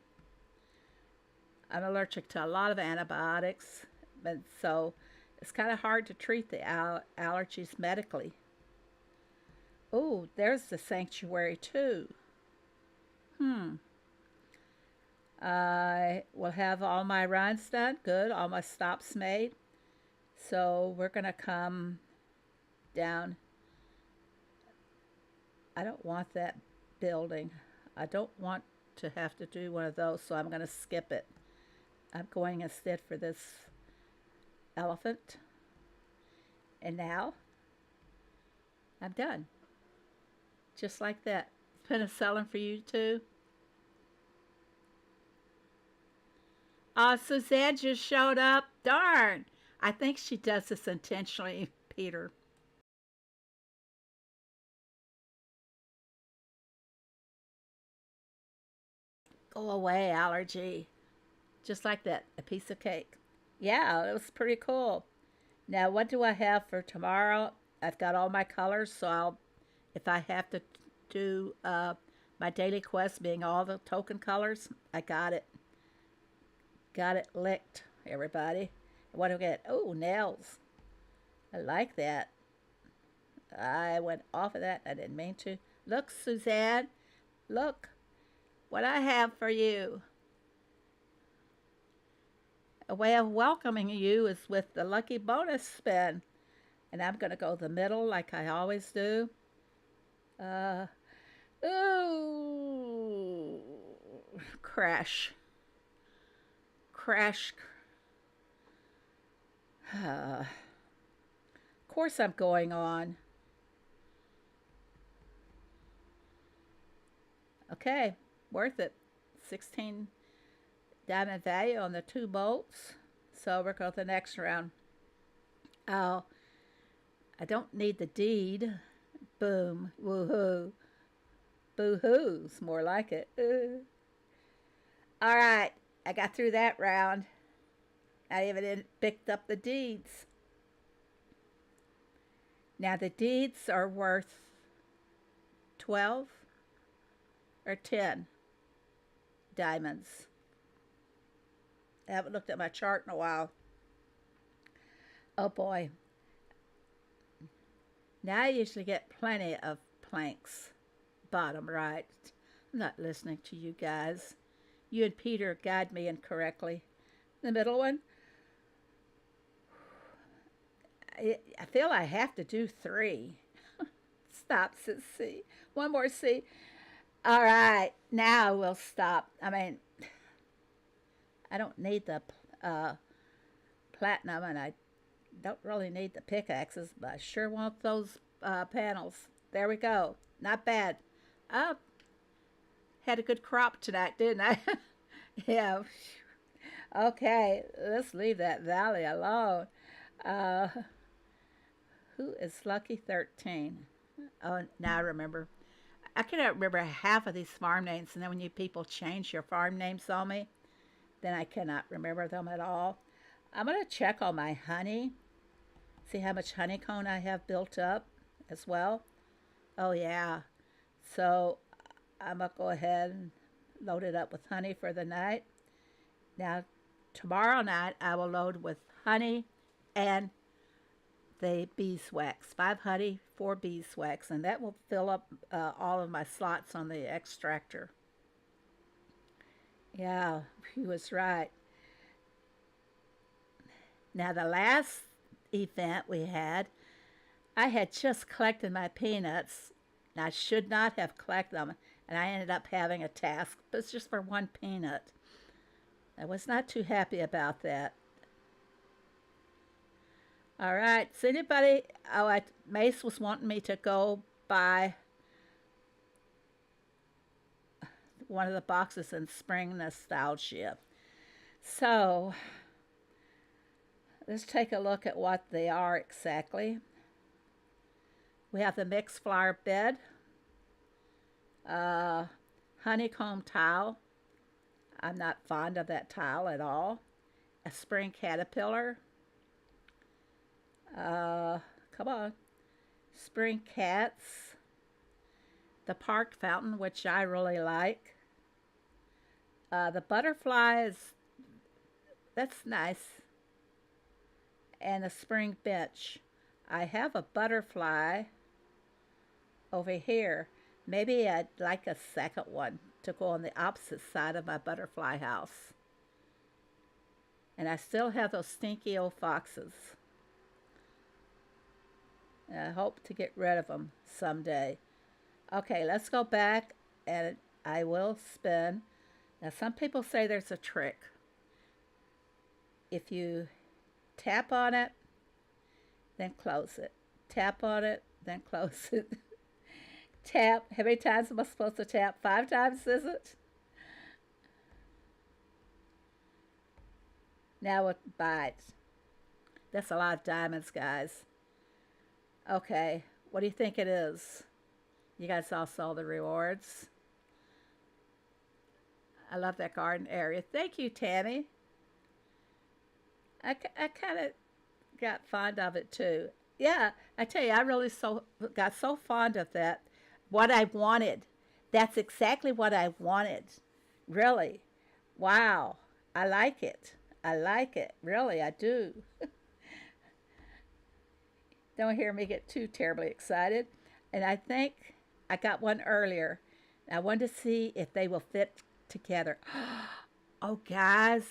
I'm allergic to a lot of antibiotics, but so it's kind of hard to treat the allergies medically. Oh, there's the sanctuary, too. Hmm. I will have all my runs done. Good. All my stops made. So we're going to come down. I don't want that building. I don't want to have to do one of those, so I'm going to skip it. I'm going instead for this elephant. And now I'm done. Just like that. Penicillin for you too. Suzanne just showed up. Darn. I think she does this intentionally, Peter. Go away, allergy. Just like that. A piece of cake. Yeah, it was pretty cool. Now, what do I have for tomorrow? I've got all my colors, so if I have to do my daily quest being all the token colors, I got it. Got it licked, everybody. What do I get? Oh, nails. I like that. I went off of that. I didn't mean to. Look, Suzanne. Look what I have for you. A way of welcoming you is with the lucky bonus spin. And I'm going to go the middle like I always do. Uh, ooh. Crash. Crash. Of course I'm going on. Okay, worth it. 16 diamond value on the two bolts. So we're going to the next round. Oh, I don't need the deed. Boom. Woohoo. Boo-hoo's more like it. All right, I got through that round. I even picked up the deeds. Now the deeds are worth 12 or 10 diamonds. I haven't looked at my chart in a while. Oh boy. Now I usually get plenty of planks. Bottom right. I'm not listening to you guys. You and Peter guide me incorrectly. The middle one. I feel I have to do 3. Stop, C. One more C. All right, now we'll stop. I mean, I don't need the platinum, and I don't really need the pickaxes, but I sure want those panels. There we go. Not bad. Oh, had a good crop tonight, didn't I? Yeah. Okay, let's leave that valley alone. Uh, who is Lucky 13? Oh, now I remember. I cannot remember half of these farm names, and then when you people change your farm names on me, then I cannot remember them at all. I'm going to check on my honey, see how much honeycomb I have built up as well. Oh, yeah. So I'm going to go ahead and load it up with honey for the night. Now, tomorrow night, I will load with honey and the beeswax. 5 honey, 4 beeswax, and that will fill up all of my slots on the extractor. Yeah, he was right. Now, the last event we had, I had just collected my peanuts, and I should not have collected them, and I ended up having a task, but it's just for 1 peanut. I was not too happy about that. All right, so anybody, Mace was wanting me to go buy one of the boxes in Spring Nostalgia. So let's take a look at what they are exactly. We have the mixed flower bed, honeycomb tile. I'm not fond of that tile at all. A spring caterpillar. Come on. Spring cats. the park fountain, which I really like. The butterfly is, that's nice. And the spring bench. I have a butterfly over here. Maybe I'd like a second one to go on the opposite side of my butterfly house. And I still have those stinky old foxes. And I hope to get rid of them someday. Okay, let's go back and I will spin. Now, some people say there's a trick. If you tap on it, then close it. Tap on it, then close it. Tap. How many times am I supposed to tap? 5 times, is it? Now it bites. That's a lot of diamonds, guys. Okay, what do you think it is? You guys all saw the rewards. I love that garden area. Thank you, Tammy. I kind of got fond of it too. Yeah, I tell you, I really got so fond of that. What I wanted. That's exactly what I wanted. Really. Wow. I like it. I like it. Really, I do. Don't hear me get too terribly excited. And I think I got one earlier. I wanted to see if they will fit together. Oh, guys,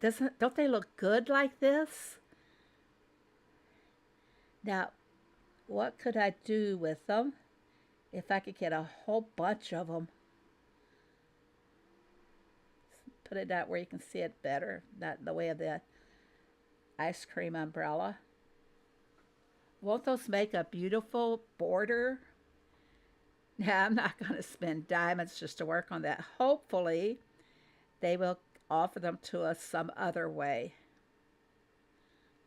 don't they look good like this? Now, what could I do with them if I could get a whole bunch of them? Put it out where you can see it better, not in the way of the ice cream umbrella. Won't those make a beautiful border? Now, I'm not going to spend diamonds just to work on that. Hopefully, they will offer them to us some other way.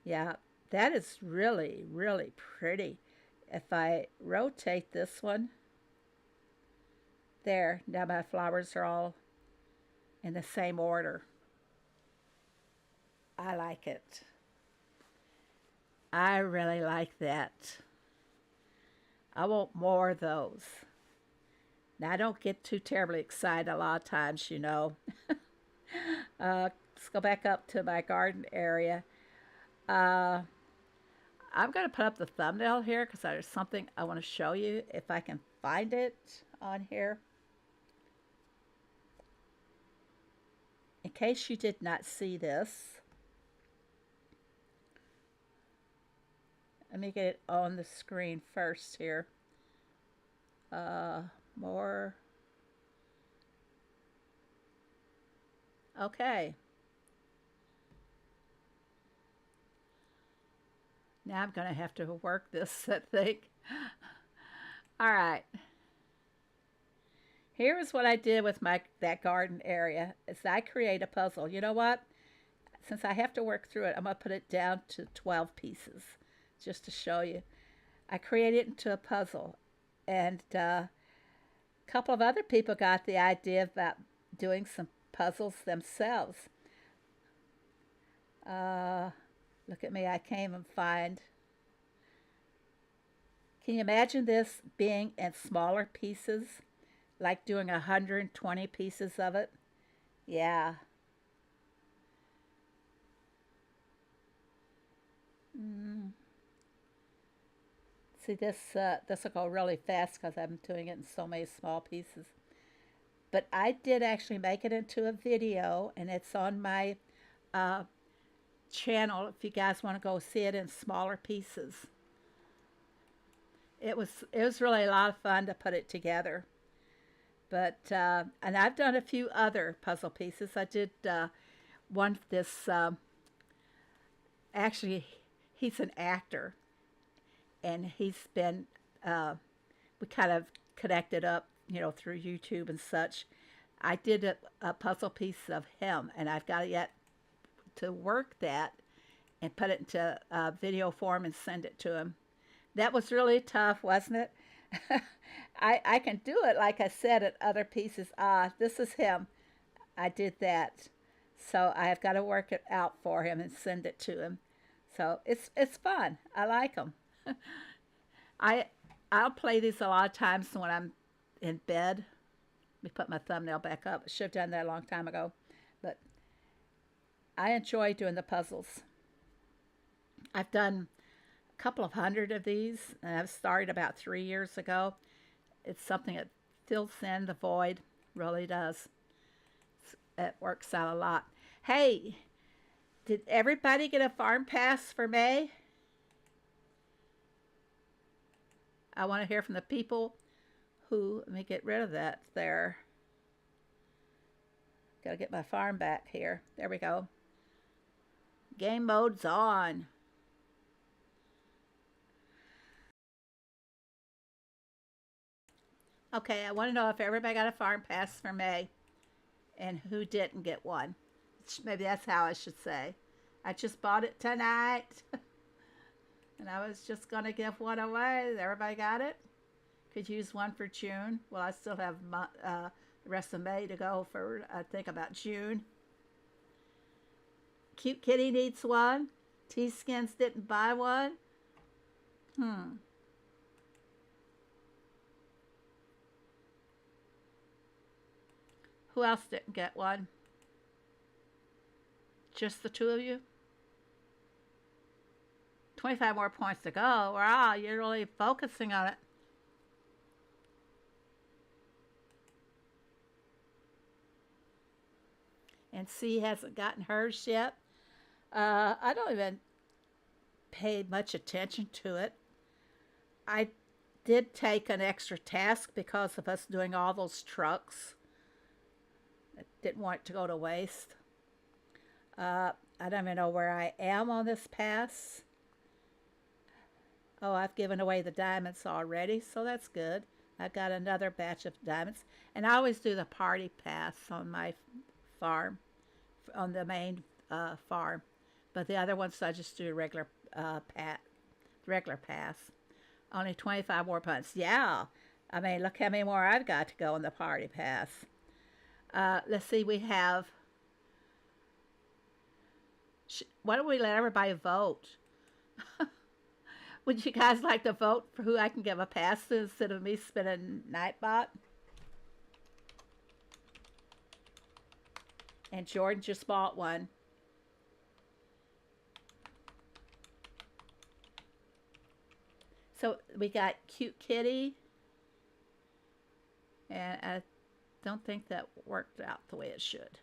Yeah, that is really, really pretty. If I rotate this one, there, now my flowers are all in the same order. I like it. I really like that. I want more of those. Now, I don't get too terribly excited a lot of times, you know. Let's go back up to my garden area. I'm going to put up the thumbnail here because there's something I want to show you if I can find it on here. In case you did not see this, let me get it on the screen first here. More. Okay. Now I'm going to have to work this, I think. All right. Here's what I did with that garden area. Is I create a puzzle. You know what? Since I have to work through it, I'm going to put it down to 12 pieces just to show you. I created it into a puzzle. And a couple of other people got the idea about doing some puzzles themselves. Look at me, I can't even find. Can you imagine this being in smaller pieces? Like doing 120 pieces of it? Yeah. See, this will go really fast because I'm doing it in so many small pieces. But I did actually make it into a video, and it's on my channel if you guys want to go see it in smaller pieces. It was really a lot of fun to put it together. But and I've done a few other puzzle pieces. I did one this actually he's an actor, and he's been we kind of connected up, you know, through YouTube and such. I did a puzzle piece of him, and I've got yet to work that and put it into video form and send it to him. That was really tough, wasn't it? I can do it, like I said, at other pieces. This is him. I did that. So I have got to work it out for him and send it to him. So it's fun. I like them. I'll play these a lot of times when I'm in bed. Let me put my thumbnail back up. I should have done that a long time ago. But I enjoy doing the puzzles. I've done a couple of hundred of these, and I've started about 3 years ago. It's something that fills in the void, really does. It works out a lot. Hey, did everybody get a farm pass for May? I want to hear from the people who, let me get rid of that there. Got to get my farm back here. There we go. Game mode's on. Okay, I want to know if everybody got a farm pass for May and who didn't get one. Maybe that's how I should say. I just bought it tonight. And I was just going to give one away. Everybody got it? Could use one for June. Well, I still have the rest of May to go for, I think, about June. Cute Kitty needs one. T-Skins didn't buy one. Who else didn't get one? Just the two of you? 25 more points to go. Wow, you're really focusing on it. And C hasn't gotten hers yet. I don't even pay much attention to it. I did take an extra task because of us doing all those trucks. I didn't want it to go to waste. I don't even know where I am on this pass. Oh, I've given away the diamonds already, so that's good. I've got another batch of diamonds. And I always do the party pass on my farm, on the main farm. But the other ones, I just do a regular pass. Only 25 more punts. Yeah. I mean, look how many more I've got to go on the party pass. Let's see, we have... Why don't we let everybody vote? Would you guys like to vote for who I can give a pass to instead of me spinning Nightbot? And Jordan just bought one. So we got Cute Kitty. And I don't think that worked out the way it should.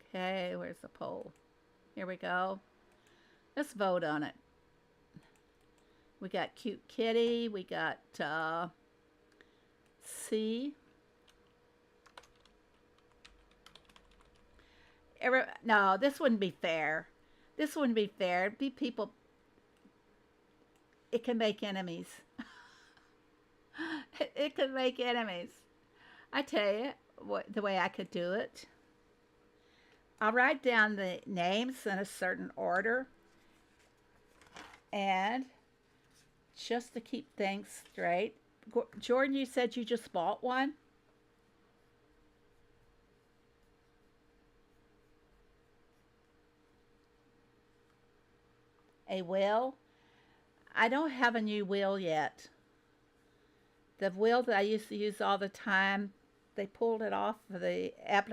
Okay, where's the poll? Here we go. Let's vote on it. We got Cute Kitty. We got C. No, this wouldn't be fair. This wouldn't be fair. It'd be people. It can make enemies. It can make enemies. I tell you the way I could do it. I'll write down the names in a certain order. And just to keep things straight, Jordan, you said you just bought one? A wheel? I don't have a new wheel yet. The wheel that I used to use all the time, they pulled it off of the app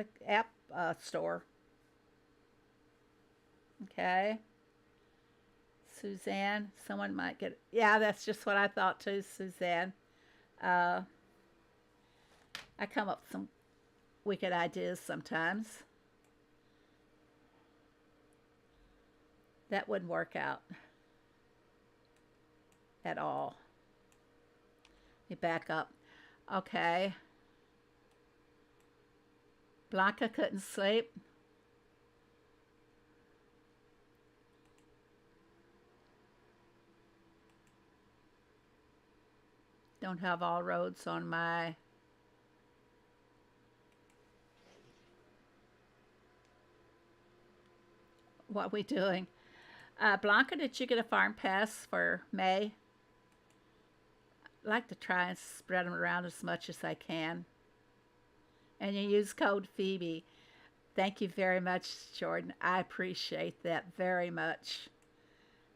store. Okay. Suzanne, someone might get it. Yeah, that's just what I thought too, Suzanne. I come up with some wicked ideas sometimes. That wouldn't work out at all. Let me back up. Okay. Blanca couldn't sleep. Don't have all roads on my... What are we doing? Blanca, did you get a farm pass for May? I like to try and spread them around as much as I can. And you use code Phoebe. Thank you very much, Jordan. I appreciate that very much.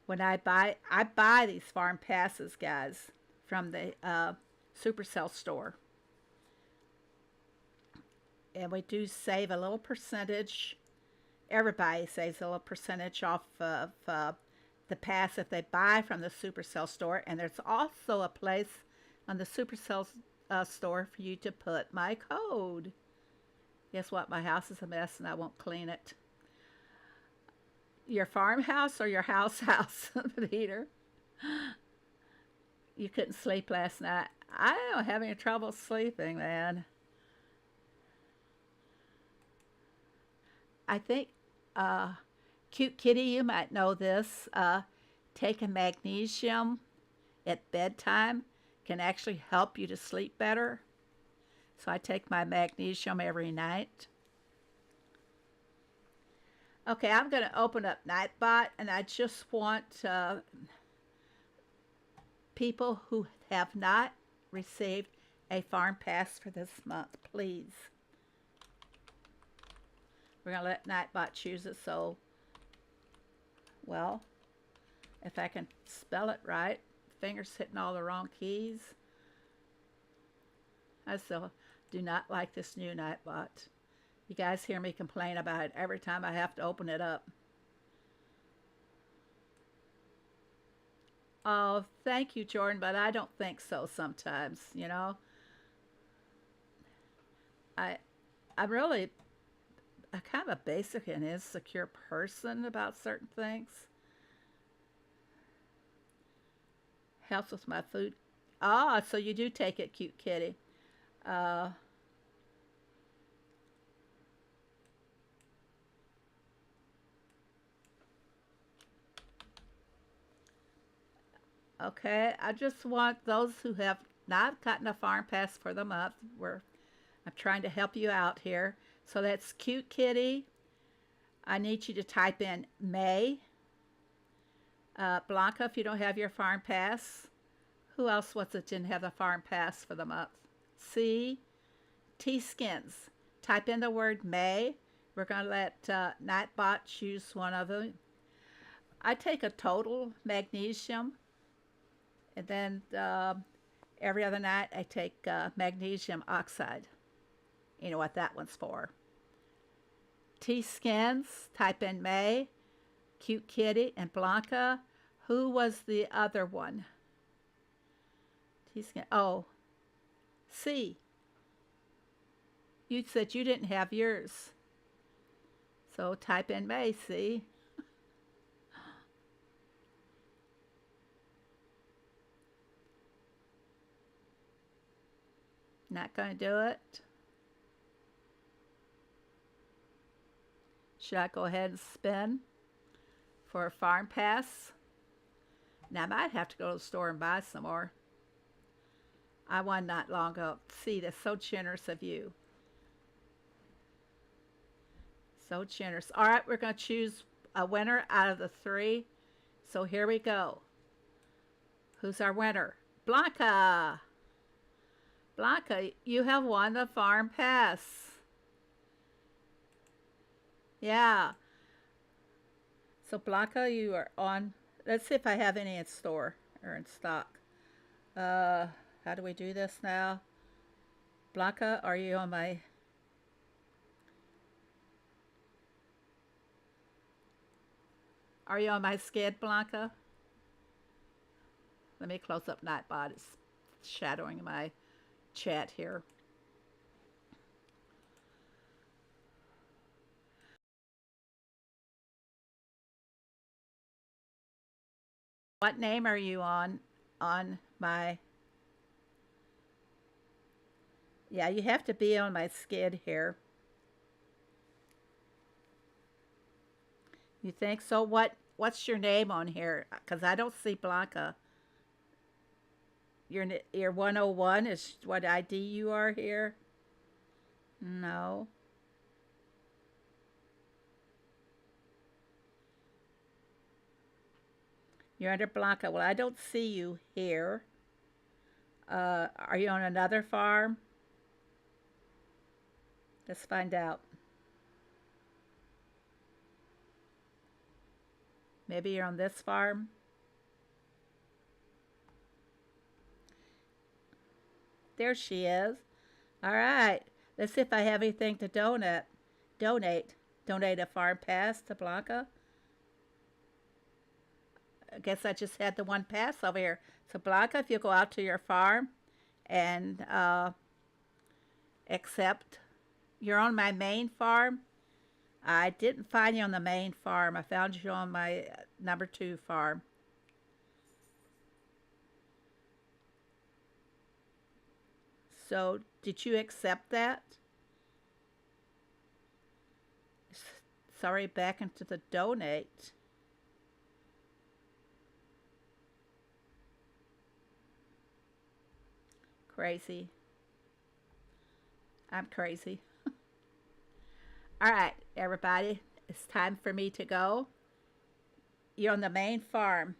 When I buy these farm passes, guys. from the Supercell store. And we do save a little percentage. Everybody saves a little percentage off of the pass if they buy from the Supercell store. And there's also a place on the Supercell store for you to put my code. Guess what? My house is a mess and I won't clean it. Your farmhouse or your house, Peter? You couldn't sleep last night. I am having trouble sleeping, man. I think, cute kitty, you might know this. Taking magnesium at bedtime can actually help you to sleep better. So I take my magnesium every night. Okay, I'm going to open up Nightbot, and I just want people who have not received a farm pass for this month, please. We're going to let Nightbot choose it, so, well, if I can spell it right, fingers hitting all the wrong keys. I still do not like this new Nightbot. You guys hear me complain about it every time I have to open it up. Oh, thank you, Jordan, but I don't think so sometimes, you know. I'm really a kind of a basic and insecure person about certain things. Helps with my food. Ah, so you do take it, cute kitty. Okay, I just want those who have not gotten a farm pass for the month. I'm trying to help you out here. So that's cute kitty. I need you to type in May. Blanca, if you don't have your farm pass. Who else was it didn't have the farm pass for the month? C. T Skins. Type in the word May. We're going to let Nightbot choose one of them. I take a total magnesium. And then every other night I take magnesium oxide. You know what that one's for. T Skins, type in May, Cute Kitty, and Blanca. Who was the other one? T Skins. Oh, C. You said you didn't have yours. So type in May, C. Not going to do it. Should I go ahead and spin for a farm pass? Now I might have to go to the store and buy some more. I won not long ago. See, that's so generous of you. So generous. All right, we're going to choose a winner out of the three. So here we go. Who's our winner? Blanca. Blanca, you have won the farm pass. Yeah. So Blanca, you are on. Let's see if I have any in store or in stock. How do we do this now? Blanca, are you on my... Are you on my skid, Blanca? Let me close up Nightbot. It's shadowing my chat here. What name are you on my... Yeah, you have to be on my skid here. You think so? What's your name on here? Because I don't see Blanca. Your 101 is what ID you are here? No. You're under Blanca. Well, I don't see you here. Are you on another farm? Let's find out. Maybe you're on this farm. There she is. All right. Let's see if I have anything to donate. Donate. Donate a farm pass to Blanca. I guess I just had the one pass over here. So Blanca, if you go out to your farm and accept, you're on my main farm. I didn't find you on the main farm. I found you on my number 2 farm. So did you accept that? Sorry, back into the donate. Crazy. I'm crazy. All right, everybody. It's time for me to go. You're on the main farm.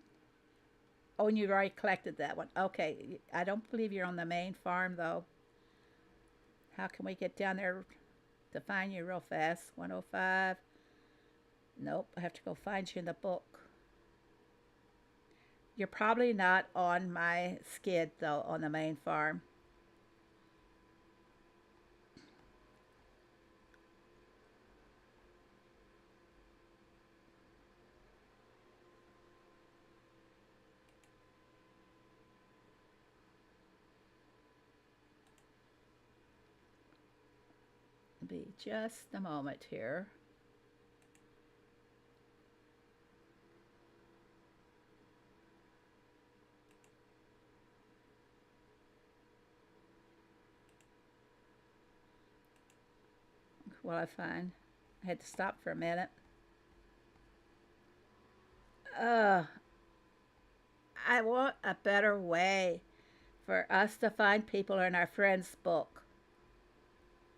Oh, and you've already collected that one. Okay. I don't believe you're on the main farm, though. How can we get down there to find you real fast? 105. Nope. I have to go find you in the book. You're probably not on my skid, though, on the main farm. Be just a moment here. While I find, I had to stop for a minute. I want a better way for us to find people in our friends book.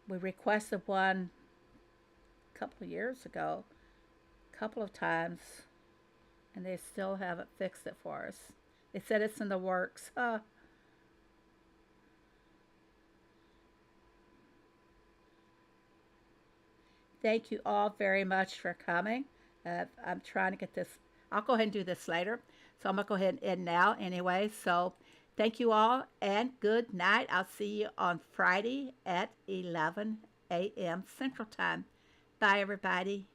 We requested one a couple of years ago, a couple of times, and they still haven't fixed it for us. They said it's in the works. Thank you all very much for coming. I'm trying to get this. I'll go ahead and do this later. So I'm going to go ahead and end now anyway. So thank you all and good night. I'll see you on Friday at 11 a.m. Central Time. Bye, everybody.